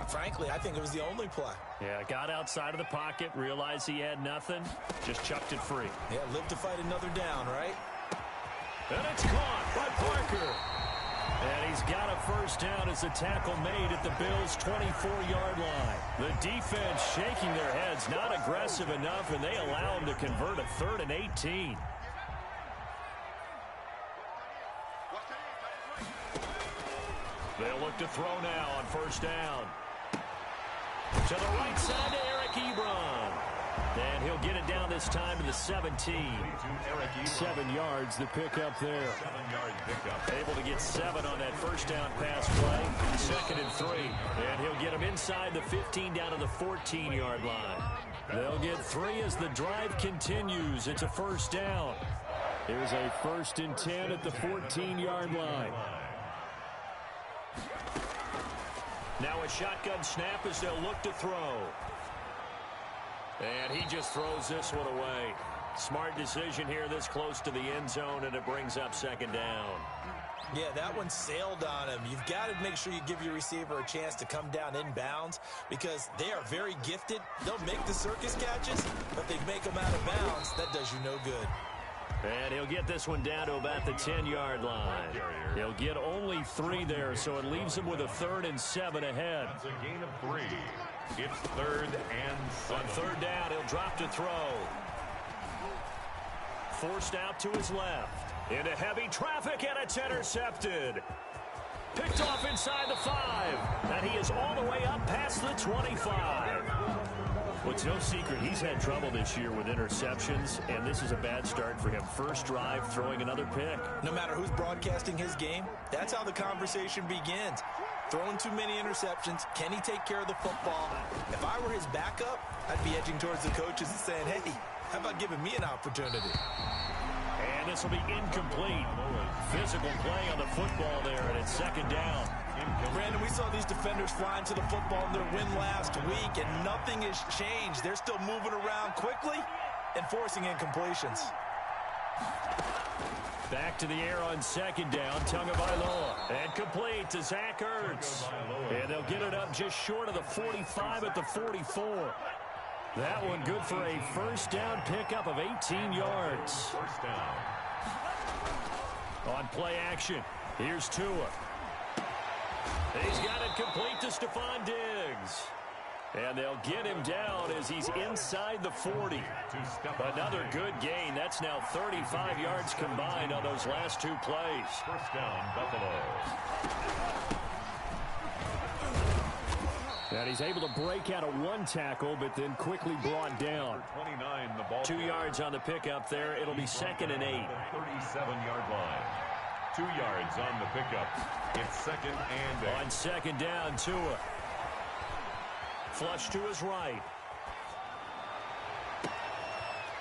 Speaker 4: frankly, I think it was the only play.
Speaker 2: Yeah, got outside of the pocket, realized he had nothing, just chucked it free.
Speaker 4: Yeah, live to fight another down, right?
Speaker 2: And it's caught by Parker. And he's got a 1st down as the tackle made at the Bills' 24-yard line. The defense shaking their heads, not aggressive enough, and they allow him to convert a 3rd and 18. They'll look to throw now on 1st down. To the right side to Eric Ebron. And he'll get it down this time to the 17. 7 yards the pickup there.
Speaker 3: 7-yard pickup.
Speaker 2: Able to get 7 on that 1st down pass play. 2nd and 3. And he'll get him inside the 15 down to the 14-yard line. They'll get 3 as the drive continues. It's a 1st down. Here's a 1st and 10 at the 14-yard line. Now a shotgun snap as they'll look to throw. And he just throws this one away. Smart decision here this close to the end zone, and it brings up 2nd down.
Speaker 4: Yeah, that one sailed on him. You've got to make sure you give your receiver a chance to come down inbounds because they are very gifted. They'll make the circus catches, but they make them out of bounds. That does you no good.
Speaker 2: And he'll get this one down to about the 10-yard line. He'll get only 3 there, so it leaves him with a 3rd and 7 ahead.
Speaker 3: That's a gain of 3. It's 3rd and 7.
Speaker 2: On 3rd down, he'll drop to throw. Forced out to his left. Into heavy traffic, and it's intercepted. Picked off inside the 5. And he is all the way up past the 25. Well, it's no secret he's had trouble this year with interceptions, and this is a bad start for him. First drive, throwing another pick.
Speaker 4: No matter who's broadcasting his game, that's how the conversation begins. Throwing too many interceptions. Can he take care of the football? If I were his backup, I'd be edging towards the coaches and saying, hey, how about giving me an opportunity?
Speaker 2: And this will be incomplete. Physical play on the football there, and it's 2nd down.
Speaker 4: Brandon, we saw these defenders flying to the football in their win last week, and nothing has changed. They're still moving around quickly and forcing incompletions.
Speaker 2: Back to the air on 2nd down. Tagovailoa. And complete to Zach Ertz. And they'll get it up just short of the 45 at the 44. That one good for a 1st down pickup of 18 yards.
Speaker 3: 1st down.
Speaker 2: On play action, here's Tua. He's got it complete to Stephon Diggs. And they'll get him down as he's inside the 40. Another good gain. That's now 35 yards combined on those last 2 plays.
Speaker 3: 1st down, Buffalo.
Speaker 2: And he's able to break out of 1 tackle, but then quickly brought down.
Speaker 3: 29, the ball.
Speaker 2: 2 yards on the pickup there. It'll be 2nd and 8.
Speaker 3: 37-yard line. 2 yards on the pickup. It's 2nd and 8.
Speaker 2: On 2nd down, Tua. Flush to his right.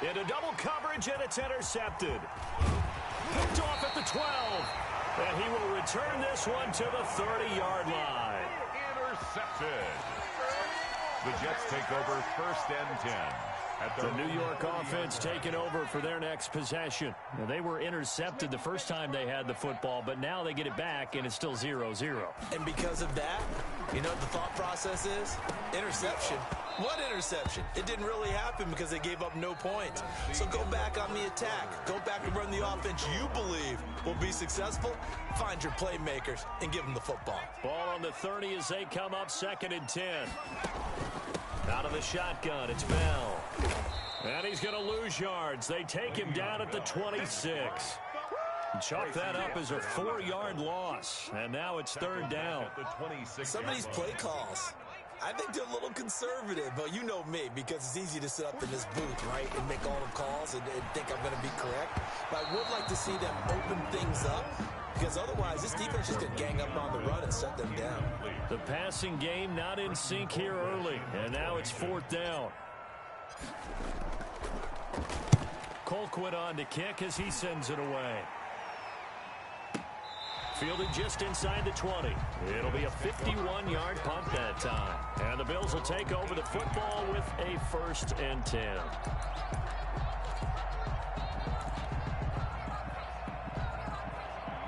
Speaker 2: Into double coverage, and it's intercepted. Picked off at the 12. And he will return this one to the 30-yard line.
Speaker 3: Intercepted. The Jets take over 1st and 10.
Speaker 2: The New York offense taking over for their next possession. Now, they were intercepted the first time they had the football, but now they get it back, and it's still 0-0.
Speaker 4: And because of that, you know what the thought process is? Interception. What interception? It didn't really happen because they gave up no points. So go back on the attack. Go back and run the offense you believe will be successful. Find your playmakers and give them the football.
Speaker 2: Ball on the 30 as they come up 2nd and 10. Out of the shotgun, it's Bell. And he's going to lose yards. They take him down at the 26. Chalk that up as a 4-yard loss. And now it's 3rd down.
Speaker 4: Some of these play calls, I think they're a little conservative. But you know me, because it's easy to sit up in this booth, right, and make all the calls and think I'm going to be correct. But I would like to see them open things up, because otherwise this defense is going to gang up on the run and shut them down.
Speaker 2: The passing game not in sync here early, and now it's 4th down. Colquitt on to kick as he sends it away. Fielded just inside the 20. It'll be a 51-yard punt that time. And the Bills will take over the football with a 1st and 10.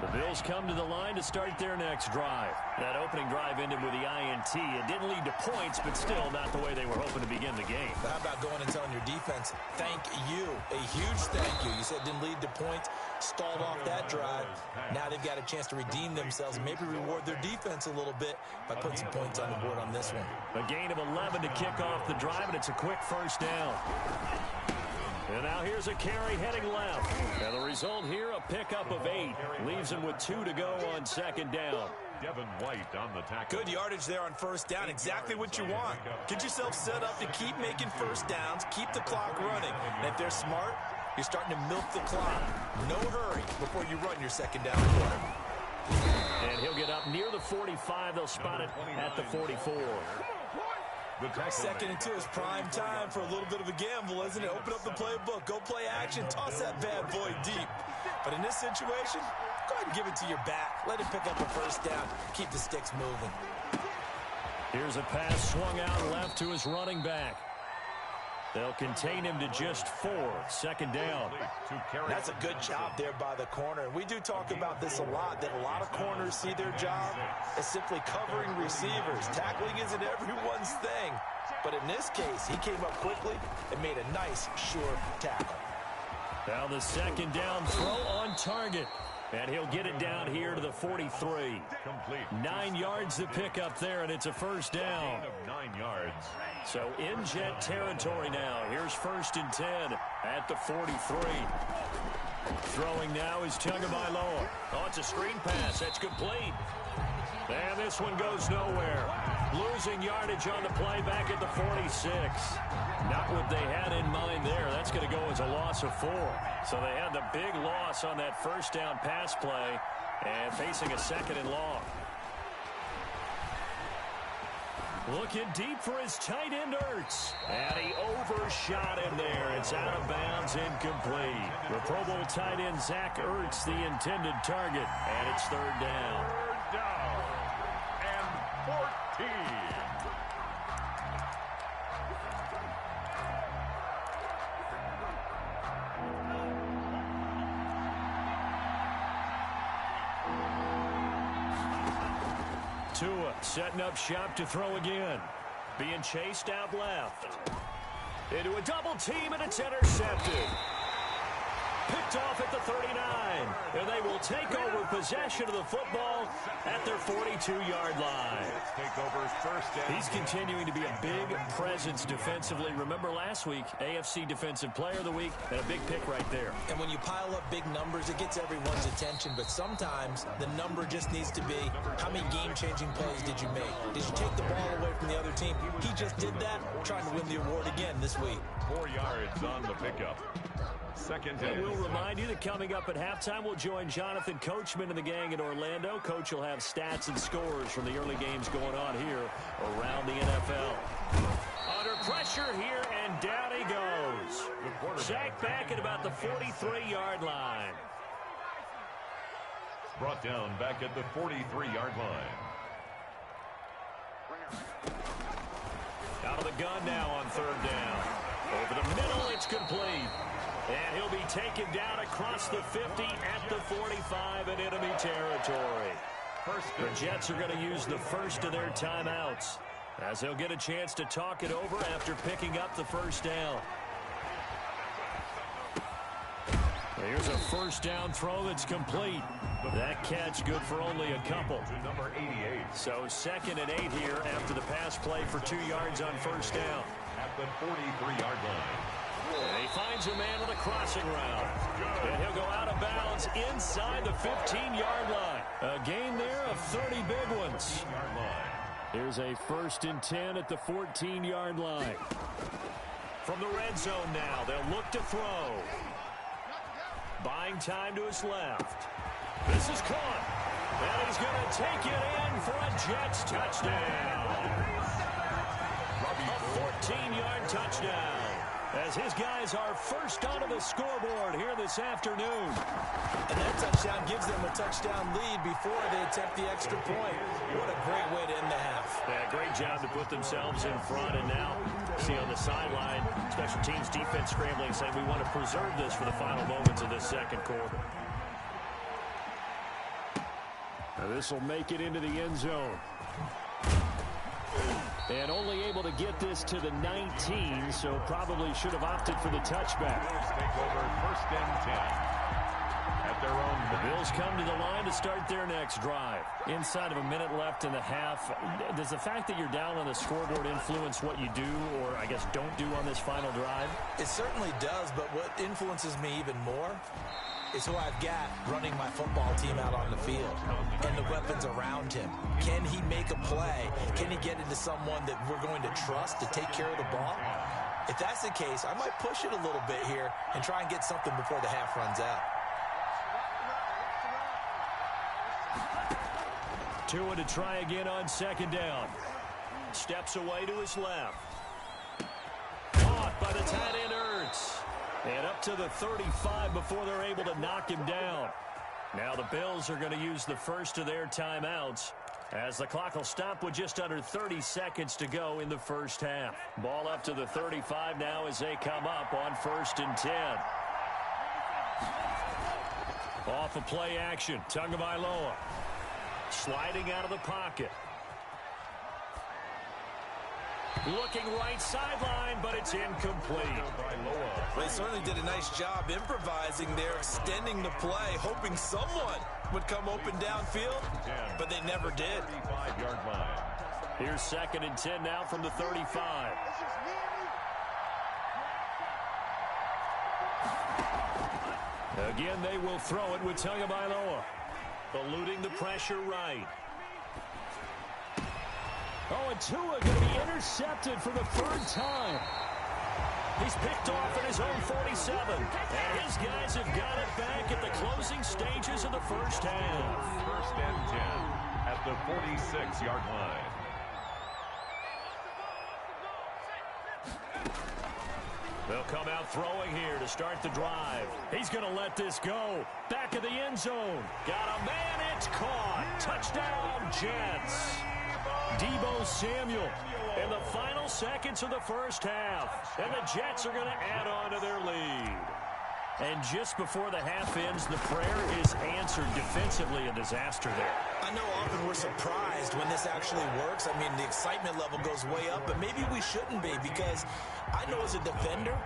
Speaker 2: The Bills come to the line to start their next drive. That opening drive ended with the INT. It didn't lead to points, but still not the way they were hoping to begin the game.
Speaker 4: But how about going and telling your defense, thank you, a huge thank you. You said it didn't lead to points, stalled off that drive. Now they've got a chance to redeem themselves and maybe reward their defense a little bit by putting some points on the board on this one.
Speaker 2: A gain of 11 to kick off the drive, and it's a quick 1st down. And now here's a carry heading left. And the result here, a pickup of 8. Leaves him with 2 to go on 2nd down.
Speaker 3: Devin White on the tackle.
Speaker 4: Good yardage there on 1st down. Exactly what you want. Get yourself set up to keep making 1st downs, keep the clock running. And if they're smart, you're starting to milk the clock. No hurry before you run your 2nd down quarter.
Speaker 2: And he'll get up near the 45. They'll spot it at the 44.
Speaker 4: 2nd and 2 is prime time for a little bit of a gamble, isn't it? Open up the playbook, go play action, toss that bad boy deep. But in this situation, go ahead and give it to your back. Let him pick up a 1st down. Keep the sticks moving.
Speaker 2: Here's a pass swung out left to his running back. They'll contain him to just 4. 2nd down.
Speaker 4: That's a good job there by the corner. And we do talk about this a lot, that a lot of corners see their job as simply covering receivers. Tackling isn't everyone's thing. But in this case, he came up quickly and made a nice, sure tackle.
Speaker 2: Now the second down throw on target. And he'll get it down here to the 43.
Speaker 3: Complete.
Speaker 2: 9 yards to pick up there, and it's a first down.
Speaker 3: Gain of 9 yards.
Speaker 2: So in Jet territory now. Here's 1st and 10 at the 43. Throwing now is Tagovailoa. Oh, it's a screen pass. That's complete. And this one goes nowhere. Losing yardage on the play back at the 46. Not what they had in mind there. That's going to go as a loss of 4. So they had the big loss on that first down pass play and facing a 2nd and long. Looking deep for his tight end, Ertz. And he overshot him there. It's out of bounds, incomplete. The Pro Bowl tight end, Zach Ertz, the intended target. And it's 3rd down.
Speaker 3: 3rd down and 14.
Speaker 2: Tua setting up shop to throw again. Being chased out left. Into a double team, and it's intercepted. Picked off at the 39. And they will take over possession of the football at their 42-yard line.
Speaker 3: Take over 1st down.
Speaker 2: He's continuing to be a big presence defensively. Remember last week, AFC Defensive Player of the Week, and a big pick right there.
Speaker 4: And when you pile up big numbers, it gets everyone's attention. But sometimes the number just needs to be, how many game-changing plays did you make? Did you take the ball away from the other team? He just did that, trying to win the award again this week.
Speaker 3: 4 yards on the pickup. 2nd
Speaker 2: And
Speaker 3: and
Speaker 2: we'll remind you that coming up at halftime, we'll join Jonathan Coachman and the gang in Orlando. Coach will have stats and scores from the early games going on here around the NFL. Under pressure here, and down he goes. Sacked back at about the 43-yard line.
Speaker 3: brought down back at the 43-yard line.
Speaker 2: Out of the gun now on 3rd down. Over the middle, it's complete. And he'll be taken down across the 50 at the 45 in enemy territory. The Jets are going to use the first of their timeouts as they'll get a chance to talk it over after picking up the first down. Here's a first down throw that's complete. That catch good for only a couple.
Speaker 3: Number 88.
Speaker 2: So 2nd and 8 here after the pass play for 2 yards on first down.
Speaker 3: At the 43-yard line.
Speaker 2: And he finds a man on the crossing route. And he'll go out of bounds inside the 15-yard line. A gain there of 30 big ones. Here's a 1st and 10 at the 14-yard line. From the red zone now, they'll look to throw. Buying time to his left. This is caught. And he's going to take it in for a Jets touchdown. A 14-yard touchdown. As his guys are first onto the scoreboard here this afternoon.
Speaker 4: And that touchdown gives them a touchdown lead before they attempt the extra point. What a great way to end the half.
Speaker 2: Yeah, great job to put themselves in front. And now, see on the sideline, special teams defense scrambling, saying we want to preserve this for the final moments of this second quarter. Now this will make it into the end zone. And only able to get this to the 19, so probably should have opted for the touchback.
Speaker 3: Take over 1st and 10. At their own.
Speaker 2: The Bills come to the line to start their next drive. Inside of a minute left in the half, does the fact that you're down on the scoreboard influence what you do, or I guess don't do on this final drive?
Speaker 4: It certainly does, but what influences me even more is who I've got running my football team out on the field and the weapons around him. Can he make a play? Can he get into someone that we're going to trust to take care of the ball? If that's the case, I might push it a little bit here and try and get something before the half runs out.
Speaker 2: Tua to try again on 2nd down. Steps away to his left. Caught by the tight end Ertz. And up to the 35 before they're able to knock him down. Now the Bills are going to use the first of their timeouts as the clock will stop with just under 30 seconds to go in the first half. Ball up to the 35 now as they come up on 1st and 10. Off of play action, Tagovailoa sliding out of the pocket. Looking right sideline, but it's incomplete.
Speaker 4: Well, they certainly did a nice job improvising there, extending the play, hoping someone would come open downfield, but they never did.
Speaker 3: 35-yard line.
Speaker 2: Here's 2nd and 10 now from the 35. Again, they will throw it with Tagovailoa. Eluding the pressure right. Oh, and Tua going to be intercepted for the 3rd time. He's picked off at his own 47. And his guys have got it back at the closing stages of the first half.
Speaker 3: 1st and 10 at the 46-yard line.
Speaker 2: They'll come out throwing here to start the drive. He's going to let this go. Back of the end zone. Got a man. It's caught. Touchdown, Jets. Deebo Samuel in the final seconds of the first half. And the Jets are going to add on to their lead. And just before the half ends, the prayer is answered. Defensively, a disaster there.
Speaker 4: I know often we're surprised when this actually works. I mean, the excitement level goes way up, but maybe we shouldn't be, because I know as a defender,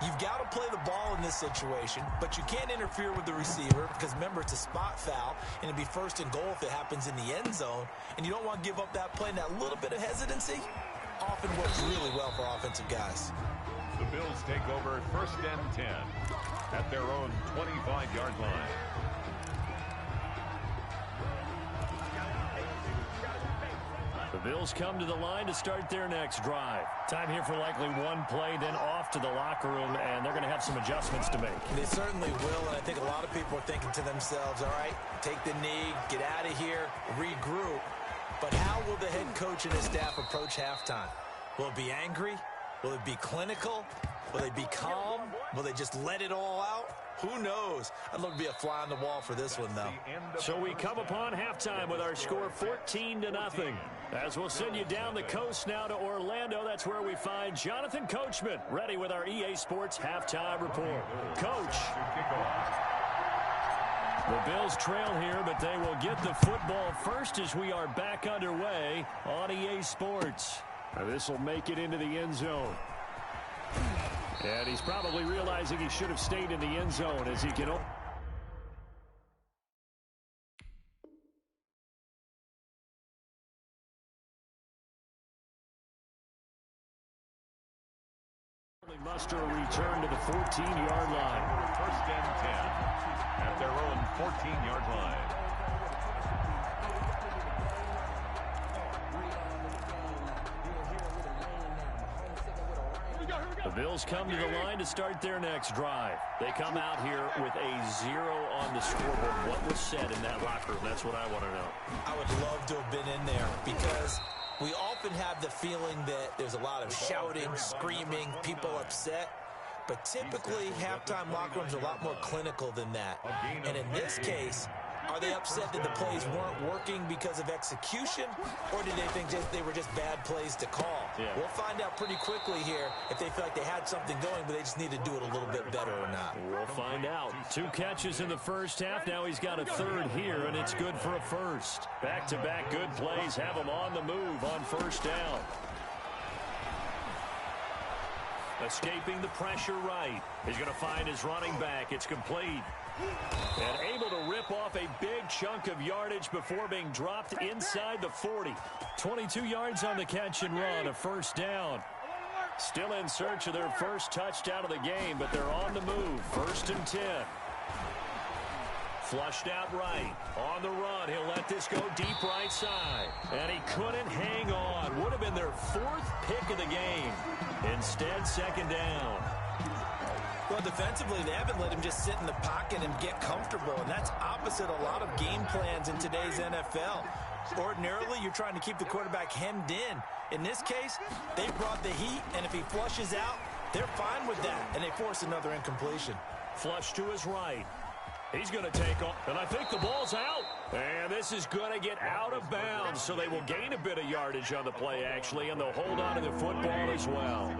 Speaker 4: you've got to play the ball in this situation, but you can't interfere with the receiver because, remember, it's a spot foul, and it'd be 1st and goal if it happens in the end zone, and you don't want to give up that play. And that little bit of hesitancy often works really well for offensive guys.
Speaker 3: The Bills take over 1st and 10 at their own 25-yard line.
Speaker 2: The Bills come to the line to start their next drive. Time here for likely one play, then off to the locker room, and they're going to have some adjustments to make.
Speaker 4: They certainly will, and I think a lot of people are thinking to themselves, all right, take the knee, get out of here, regroup. But how will the head coach and his staff approach halftime? Will it be angry? Will it be clinical? Will they be calm? Will they just let it all out? Who knows? I'd love to be a fly on the wall for this one, though.
Speaker 2: So we come upon halftime with our score 14-0. As we'll send you down the coast now to Orlando, that's where we find Jonathan Coachman ready with our EA Sports Halftime Report. Coach. The Bills trail here, but they will get the football first as we are back underway on EA Sports. This will make it into the end zone. And he's probably realizing he should have stayed in the end zone as he can. Muster a return to the 14-yard line.
Speaker 3: 1st and 10 at their own 14-yard line.
Speaker 2: The Bills come to the line to start their next drive. They come out here with a 0 on the scoreboard. What was said in that locker room? That's what I want to know.
Speaker 4: I would love to have been in there, because we often have the feeling that there's a lot of shouting, screaming, people upset. But typically, halftime locker rooms are a lot more clinical than that. And in this case, are they upset that the plays weren't working because of execution, or did they think they were just bad plays to call?
Speaker 2: Yeah.
Speaker 4: We'll find out pretty quickly here if they feel like they had something going, but they just need to do it a little bit better or not.
Speaker 2: We'll find out. 2 catches in the first half. Now he's got a 3rd here, and it's good for a 1st. Back-to-back good plays have him on the move on 1st down. Escaping the pressure right. He's going to find his running back. It's complete. And able to rip off a big chunk of yardage before being dropped inside the 40. 22 yards on the catch and run, a 1st down. Still in search of their first touchdown of the game, but they're on the move. 1st and 10. Flushed out right. On the run, he'll let this go deep right side. And he couldn't hang on. Would have been their 4th pick of the game. Instead, 2nd down.
Speaker 4: Well, defensively, they haven't let him just sit in the pocket and get comfortable, and that's opposite a lot of game plans in today's NFL. Ordinarily, you're trying to keep the quarterback hemmed in. In this case, they brought the heat, and if he flushes out, they're fine with that, and they force another incompletion.
Speaker 2: Flush to his right. He's going to take off, and I think the ball's out. And this is going to get out of bounds, so they will gain a bit of yardage on the play, actually, and they'll hold on to the football as well.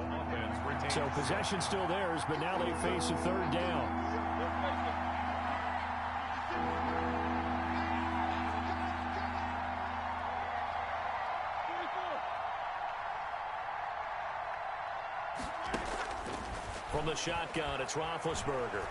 Speaker 2: So possession still theirs, but now they face a 3rd down. From the shotgun, it's Roethlisberger.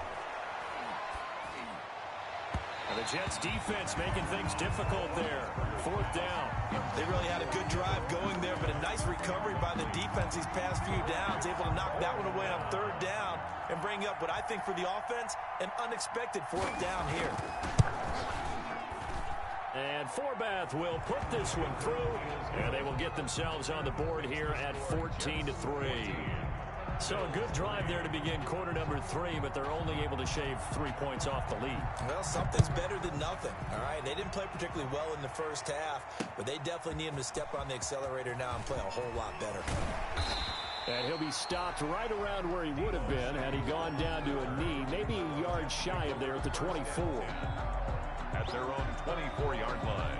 Speaker 2: And the Jets defense making things difficult there. 4th down.
Speaker 4: They really had a good drive going there, but a nice recovery by the defense these past few downs. Able to knock that one away on 3rd down and bring up what I think for the offense, an unexpected 4th down here.
Speaker 2: And Forbath will put this one through, and they will get themselves on the board here at 14-3. So a good drive there to begin quarter number 3, but they're only able to shave 3 points off the lead.
Speaker 4: Well, something's better than nothing, all right? They didn't play particularly well in the first half, but they definitely need him to step on the accelerator now and play a whole lot better.
Speaker 2: And he'll be stopped right around where he would have been had he gone down to a knee, maybe a yard shy of there at the 24.
Speaker 3: At their own 24-yard line.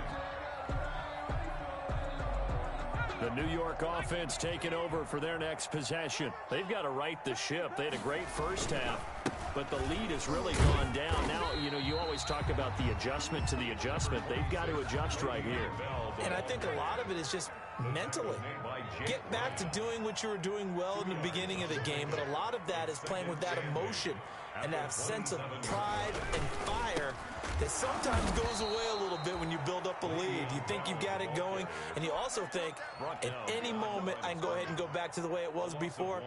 Speaker 2: The New York offense taking over for their next possession. They've got to right the ship. They had a great first half, but the lead has really gone down. Now, you know, you always talk about the adjustment to the adjustment. They've got to adjust right here.
Speaker 4: And I think a lot of it is just mentally. Get back to doing what you were doing well in the beginning of the game, but a lot of that is playing with that emotion and that sense of pride and fire that sometimes goes away a little bit when you build up a lead. You think you've got it going, and you also think at any moment I can go ahead and go back to the way it was before.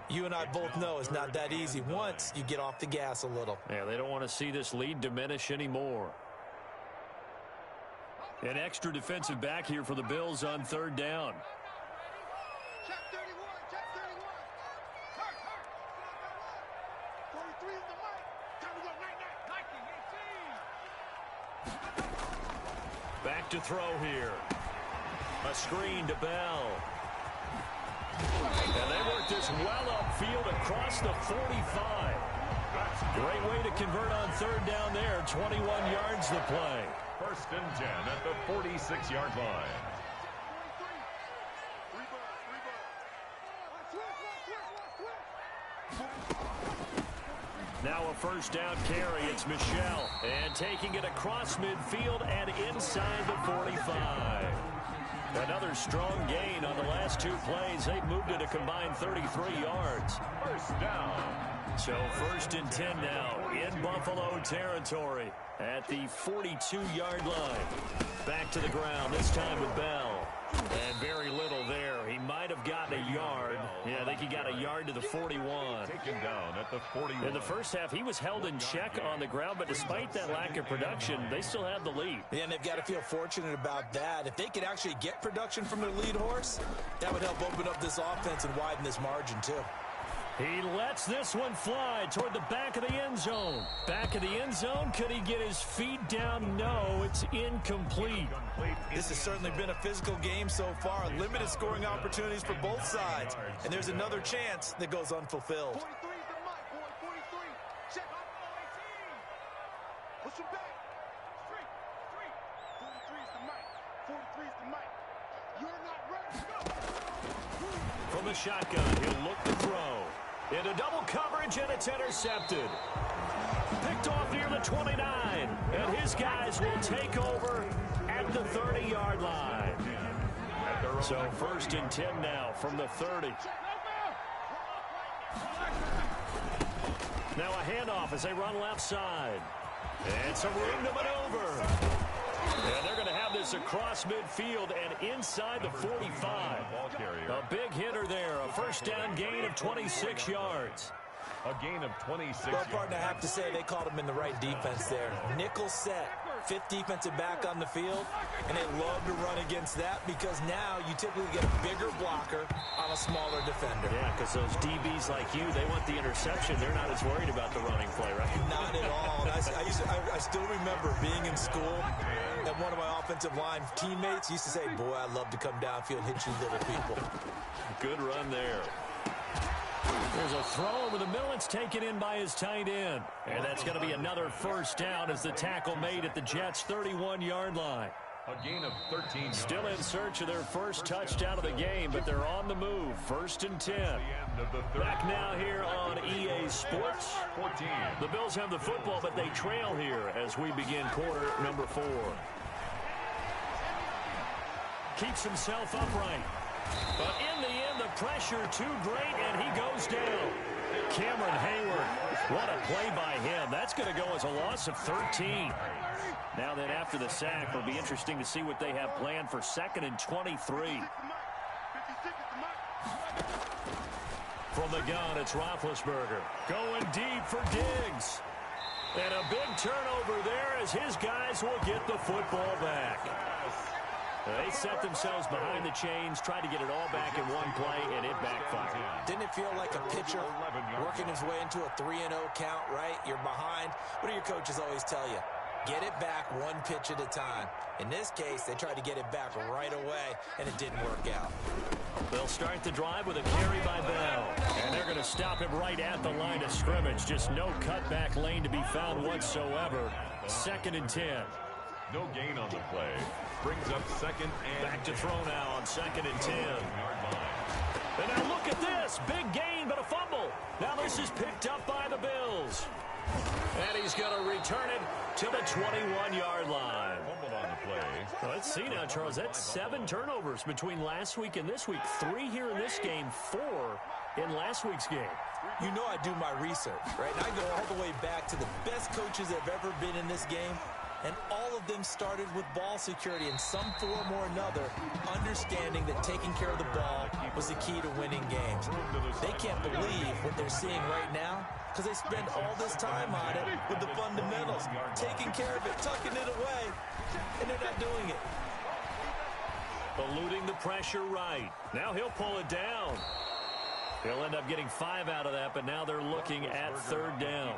Speaker 4: You and I both know it's not that easy once you get off the gas a little.
Speaker 2: Yeah, they don't want to see this lead diminish anymore. An extra defensive back here for the Bills on 3rd down.
Speaker 5: Check 31, check 31. Hurt. 43 is the mic. Time to go, night. 18.
Speaker 2: Back to throw here. A screen to Bell. And they work this well upfield across the 45. Great way to convert on 3rd down there. 21 yards to play.
Speaker 3: 1st and 10 at the 46-yard line.
Speaker 2: Now a 1st down carry. It's Michel. And taking it across midfield and inside the 45. Another strong gain on the last 2 plays. They've moved it a combined 33 yards.
Speaker 3: 1st down.
Speaker 2: So 1st and 10 now in Buffalo territory at the 42-yard line. Back to the ground, this time with Bell. And very little there. He might have gotten a yard. Yeah, I think he got a yard to the 41.
Speaker 3: Taken down at the 41.
Speaker 2: In the first half, he was held in check on the ground, but despite that lack of production, they still have the lead.
Speaker 4: Yeah, and they've got to feel fortunate about that. If they could actually get production from their lead horse, that would help open up this offense and widen this margin, too.
Speaker 2: He lets this one fly toward the back of the end zone. Back of the end zone. Could he get his feet down? No, it's incomplete.
Speaker 4: This has certainly been a physical game so far. Limited scoring opportunities for both sides. And there's another chance that goes unfulfilled.
Speaker 5: 43 is the mic, boy. 43. Check. 18. Push him back. Straight. 43 is the mic. 43 is the mic. You're not ready. Go.
Speaker 2: From the shotgun, he'll look to throw. Into double coverage, and it's intercepted. Picked off near the 29. And his guys will take over at the 30-yard line. So 1st and 10 now from the 30. Now a handoff as they run left side. And some room to maneuver. And they're going to have this across midfield and inside the 45. A big hitter there. A 1st down gain of 26 yards.
Speaker 3: A gain of 26
Speaker 4: Well, partner, I have to say they called him in the right defense there. Nickel set. 5th defensive back on the field, and they love to run against that because now you typically get a bigger blocker on a smaller defender.
Speaker 2: Yeah, because those DBs like you, they want the interception. They're not as worried about the running play, right?
Speaker 4: Not at all. And I still remember being in school, and one of my offensive line teammates used to say, boy, I love to come downfield and hit you little people.
Speaker 2: Good run there. There's a throw over the middle. It's taken in by his tight end. And that's going to be another 1st down as the tackle made at the Jets' 31-yard line.
Speaker 3: A gain of 13 yards.
Speaker 2: Still in search of their first touchdown of the game, but they're on the move. 1st and 10. Back now here on EA Sports.
Speaker 3: 14.
Speaker 2: The Bills have the football, but they trail here as we begin quarter number 4. Keeps himself upright. But in the end, the pressure too great, and he goes down. Cameron Hayward, what a play by him. That's going to go as a loss of 13. Now then, after the sack, it'll be interesting to see what they have planned for 2nd and 23. From the gun, it's Roethlisberger. Going deep for Diggs. And a big turnover there as his guys will get the football back. They set themselves behind the chains, tried to get it all back in one play, and it backfired.
Speaker 4: Didn't it feel like a pitcher working his way into a 3-0 count, right? You're behind. What do your coaches always tell you? Get it back one pitch at a time. In this case, they tried to get it back right away, and it didn't work out.
Speaker 2: They'll start the drive with a carry by Bell. And they're going to stop him right at the line of scrimmage. Just no cutback lane to be found whatsoever. 2nd and 10.
Speaker 3: No gain on the play. Brings up 2nd and
Speaker 2: back to throw now on 2nd and 10. And now look at this. Big gain, but a fumble. Now this is picked up by the Bills. And he's going to return it to the 21-yard line.
Speaker 3: Fumbled on the play.
Speaker 2: Well, let's see now, Charles. That's 7 turnovers between last week and this week. 3 here in this game, 4 in last week's game.
Speaker 4: You know I do my research, right? And I go all the way back to the best coaches that have ever been in this game. And all of them started with ball security in some form or another, understanding that taking care of the ball was the key to winning games. They can't believe what they're seeing right now because they spend all this time on it with the fundamentals, taking care of it, tucking it away, and they're not doing it.
Speaker 2: Eluding the pressure right. Now he'll pull it down. He'll end up getting 5 out of that, but now they're looking at 3rd down.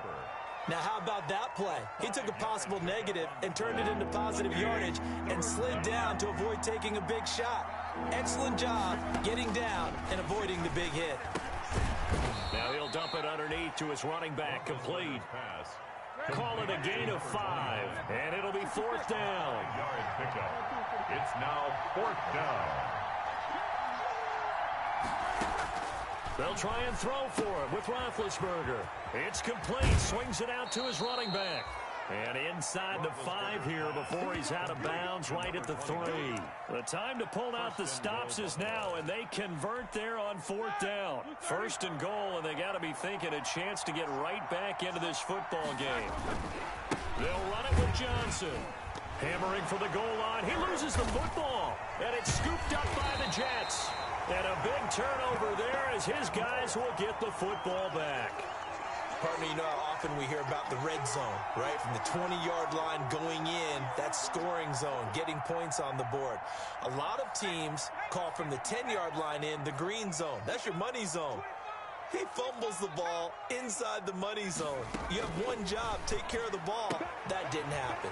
Speaker 4: Now, how about that play? He took a possible negative and turned it into positive yardage and slid down to avoid taking a big shot. Excellent job getting down and avoiding the big hit.
Speaker 2: Now he'll dump it underneath to his running back, complete. Call it a gain of 5, and it'll be 4th down.
Speaker 3: Yard pickup. It's now 4th down.
Speaker 2: They'll try and throw for it with Roethlisberger. It's complete. Swings it out to his running back. And inside the 5 here before he's out of bounds right at the 3. The time to pull out the stops is now, and they convert there on 4th down. 1st and goal, and they got to be thinking a chance to get right back into this football game. They'll run it with Johnson. Hammering for the goal line. He loses the football, and it's scooped up by the Jets. And a big turnover there as his guys will get the football back.
Speaker 4: Partner, you know how often we hear about the red zone, right? From the 20-yard line going in, that's scoring zone, getting points on the board. A lot of teams call from the 10-yard line in the green zone. That's your money zone. He fumbles the ball inside the money zone. You have one job, take care of the ball. That didn't happen.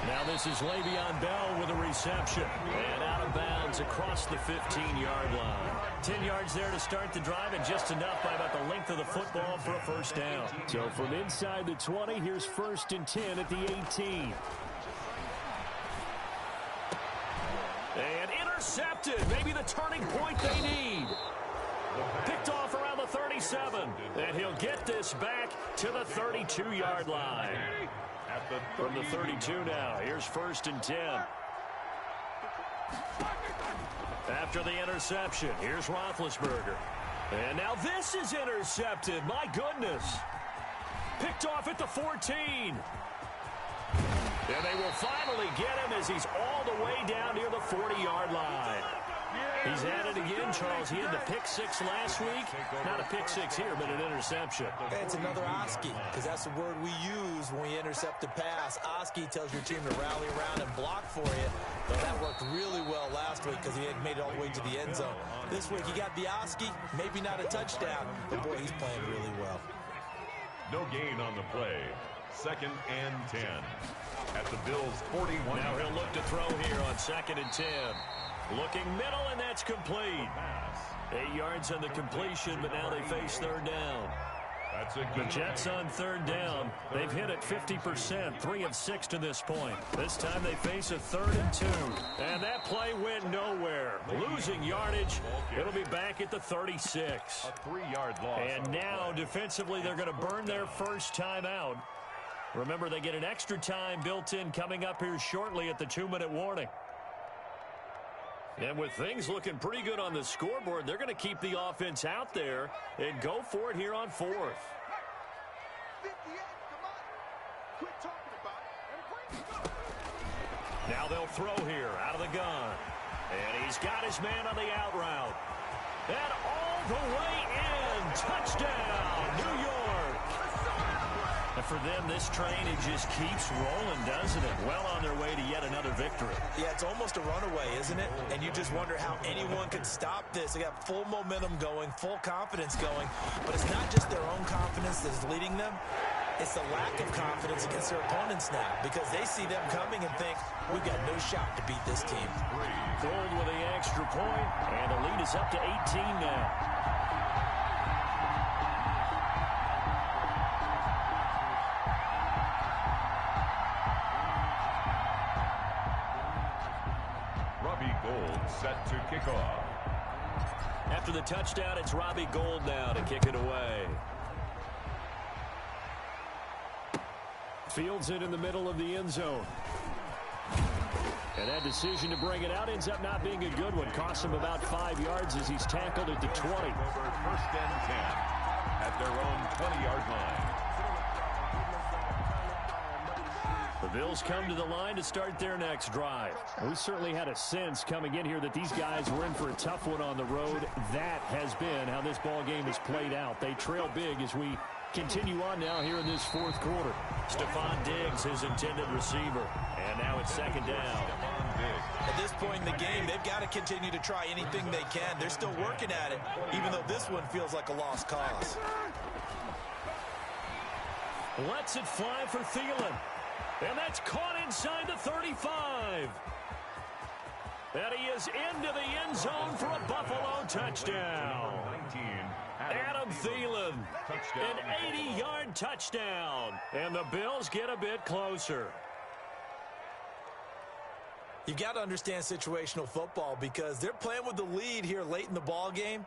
Speaker 2: Now this is Le'Veon Bell with a reception. And out of bounds across the 15-yard line. 10 yards there to start the drive, and just enough by about the length of the football for a 1st down. So from inside the 20, here's 1st and 10 at the 18. And intercepted. Maybe the turning point they need. Picked off around the 37. And he'll get this back to the 32-yard line. From the 32 now, here's 1st and 10. After the interception, here's Roethlisberger. And now this is intercepted. My goodness. Picked off at the 14. And they will finally get him as he's all the way down near the 40-yard line. He's at it again, Charles. He had the pick 6 last week. Not a pick 6 here, but an interception.
Speaker 4: It's another Oski, because that's the word we use when we intercept a pass. Oski tells your team to rally around and block for you. But that worked really well last week because he had made it all the way to the end zone. This week he got the Oski, maybe not a touchdown, but boy, he's playing really well.
Speaker 3: No gain on the play. 2nd and 10. At the Bills' 41.
Speaker 2: Now he'll look to throw here on 2nd and 10. Looking middle, and that's complete. 8 yards on the completion, but now they face 3rd down.
Speaker 3: That's a
Speaker 2: The
Speaker 3: good
Speaker 2: Jets on 3rd down. They've hit it 50%, 3 of 6 to this point. This time they face a 3rd and 2. And that play went nowhere. Losing yardage. It'll be back at the 36.
Speaker 3: A 3-yard loss.
Speaker 2: And now defensively they're going to burn their first time out. Remember, they get an extra time built in coming up here shortly at the 2-minute warning. And with things looking pretty good on the scoreboard, they're going to keep the offense out there and go for it here on fourth.
Speaker 5: 58, come on. Quit talking about it and bring it up.
Speaker 2: Now they'll throw here out of the gun. And he's got his man on the out route. And all the way in. Touchdown, New York. And for them, this train, it just keeps rolling, doesn't it? Well on their way to yet another victory.
Speaker 4: Yeah, it's almost a runaway, isn't it? And you just wonder how anyone could stop this. They got full momentum going, full confidence going. But it's not just their own confidence that's leading them. It's the lack of confidence against their opponents now, because they see them coming and think, we've got no shot to beat this team.
Speaker 2: Gold with the extra point, and the lead is up to 18 now.
Speaker 3: Set to kick off.
Speaker 2: After the touchdown, it's Robbie Gould now to kick it away. Fields it in the middle of the end zone. And that decision to bring it out ends up not being a good one. Costs him about 5 yards as he's tackled at the 20.
Speaker 3: Over first and 10 at their own 20-yard line.
Speaker 2: The Bills come to the line to start their next drive. We certainly had a sense coming in here that these guys were in for a tough one on the road. That has been how this ball game has played out. They trail big as we continue on now here in this fourth quarter. Stephon Diggs, his intended receiver. And now it's second down.
Speaker 4: At this point in the game, they've got to continue to try anything they can. They're still working at it, even though this one feels like a lost cause.
Speaker 2: Lets it fly for Thielen. And that's caught inside the 35. And he is into the end zone for a Buffalo touchdown.
Speaker 3: 19,
Speaker 2: Adam Thielen, an 80-yard touchdown. And the Bills get a bit closer.
Speaker 4: You've got to understand situational football because they're playing with the lead here late in the ball game.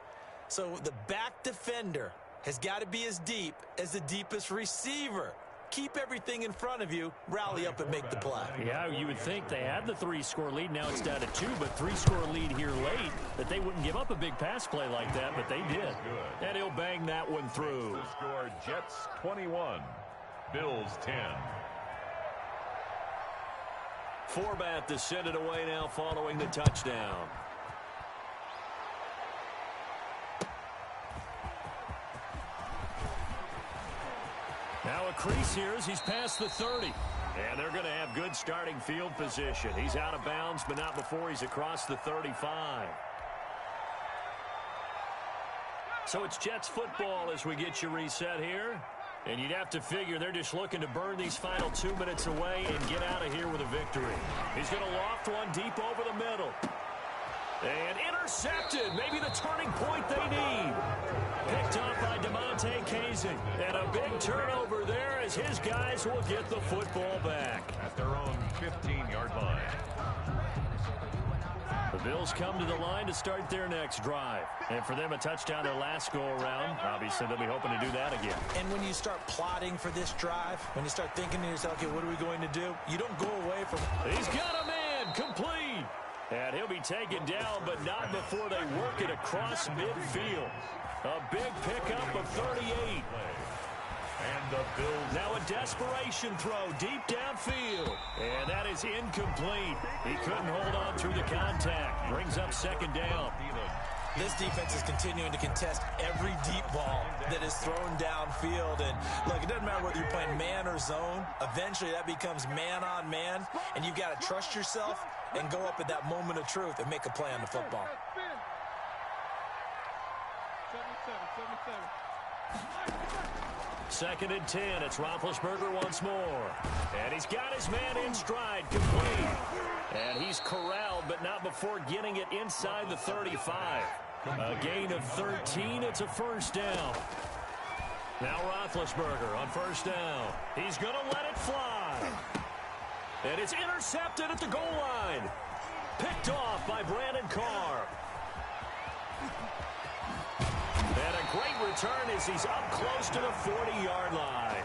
Speaker 4: So the back defender has got to be as deep as the deepest receiver. Keep everything in front of you, rally up and make the play.
Speaker 2: Yeah, you would think they had the 3-score lead. Now it's down to 2, but 3-score lead here late, that they wouldn't give up a big pass play like that, but they did. And he'll bang that one through.
Speaker 3: The score, Jets 21, Bills 10.
Speaker 2: Forbat to send it away now following the touchdown. Now a crease here as he's past the 30. And they're going to have good starting field position. He's out of bounds, but not before he's across the 35. So it's Jets football as we get you reset here. And you'd have to figure they're just looking to burn these final 2 minutes away and get out of here with a victory. He's going to loft one deep over the middle. And intercepted. Maybe the turning point they need. Picked off by DeMonte Casey. And a big turnover there as his guys will get the football back.
Speaker 3: At their own 15-yard line.
Speaker 2: The Bills come to the line to start their next drive. And for them, a touchdown their last go-around. Obviously, they'll be hoping to do that again.
Speaker 4: And when you start plotting for this drive, when you start thinking to yourself, okay, what are we going to do? You don't go away from it.
Speaker 2: He's got a man complete. And he'll be taken down, but not before they work it across midfield. A big pickup of 38.
Speaker 3: And the Bills.
Speaker 2: Now a desperation throw deep downfield. And that is incomplete. He couldn't hold on through the contact. Brings up second down.
Speaker 4: This defense is continuing to contest every deep ball that is thrown downfield. And look, it doesn't matter whether you're playing man or zone. Eventually that becomes man on man. And you've got to trust yourself and go up at that moment of truth and make a play on the football.
Speaker 2: 2nd and 10. It's Roethlisberger once more. And he's got his man in stride, complete. And he's corralled, but not before getting it inside the 35. A gain of 13. It's a first down. Now Roethlisberger on first down. He's going to let it fly. And it's intercepted at the goal line. Picked off by Brandon Carr. And a great return as he's up close to the 40-yard line.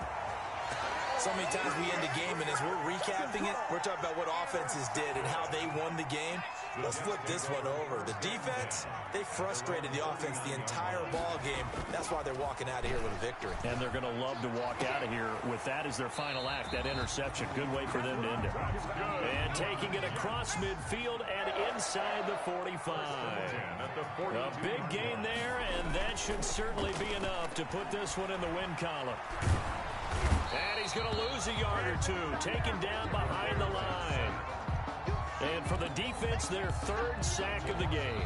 Speaker 4: So many times we end a game, and as we're recapping it, we're talking about what offenses did and how they won the game. Let's flip this one over. The defense, they frustrated the offense the entire ball game. That's why they're walking out of here with a victory.
Speaker 2: And they're going to love to walk out of here with that as their final act, that interception. Good way for them to end it. And taking it across midfield and inside the 45. A big gain there, and that should certainly be enough to put this one in the win column. And he's going to lose a yard or two, taken down behind the line. And for the defense, their third sack of the game.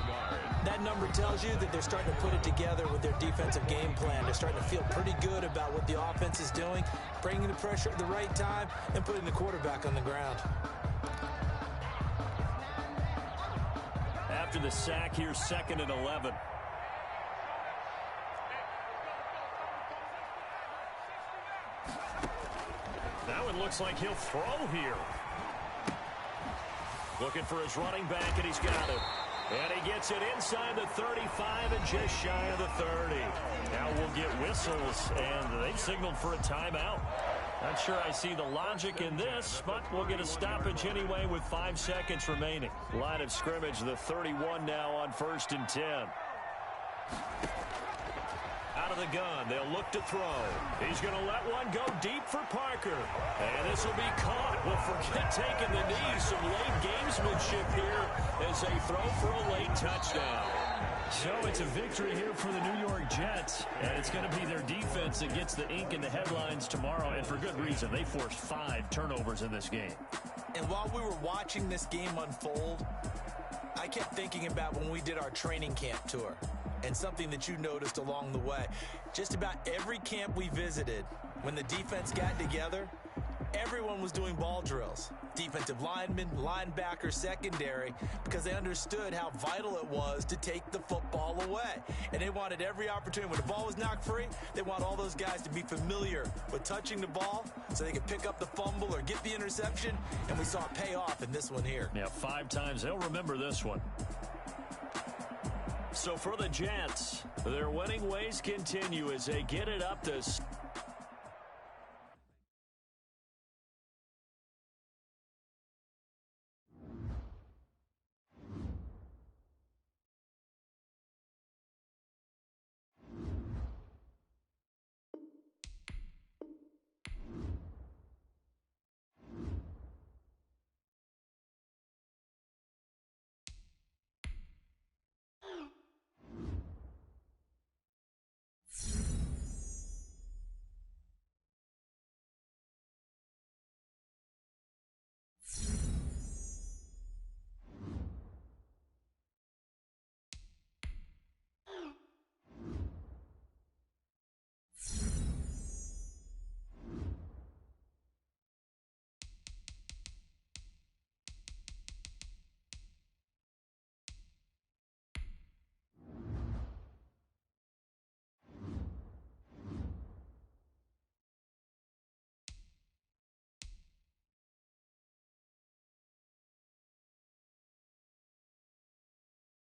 Speaker 4: That number tells you that they're starting to put it together with their defensive game plan. They're starting to feel pretty good about what the offense is doing, bringing the pressure at the right time, and putting the quarterback on the ground.
Speaker 2: After the sack, here's 2nd and 11. That one looks like he'll throw here. Looking for his running back, and he's got it. And he gets it inside the 35 and just shy of the 30. Now we'll get whistles, and they've signaled for a timeout. Not sure I see the logic in this, but we'll get a stoppage anyway with 5 seconds remaining. Line of scrimmage, the 31 now on 1st and 10. Out of the gun, they'll look to throw. He's going to let one go deep for Parker. And this will be caught. Well, forget taking the knee. Some late gamesmanship here as they throw for a late touchdown. So it's a victory here for the New York Jets. And it's going to be their defense that gets the ink in the headlines tomorrow. And for good reason. They forced 5 turnovers in this game.
Speaker 4: And while we were watching this game unfold, I kept thinking about when we did our training camp tour. And something that you noticed along the way. Just about every camp we visited, when the defense got together, everyone was doing ball drills. Defensive linemen, linebackers, secondary, because they understood how vital it was to take the football away. And they wanted every opportunity. When the ball was knocked free, they want all those guys to be familiar with touching the ball so they could pick up the fumble or get the interception. And we saw it pay off in this one here.
Speaker 2: Yeah, 5 times. They'll remember this one. So for the Jets, their winning ways continue as they get it up to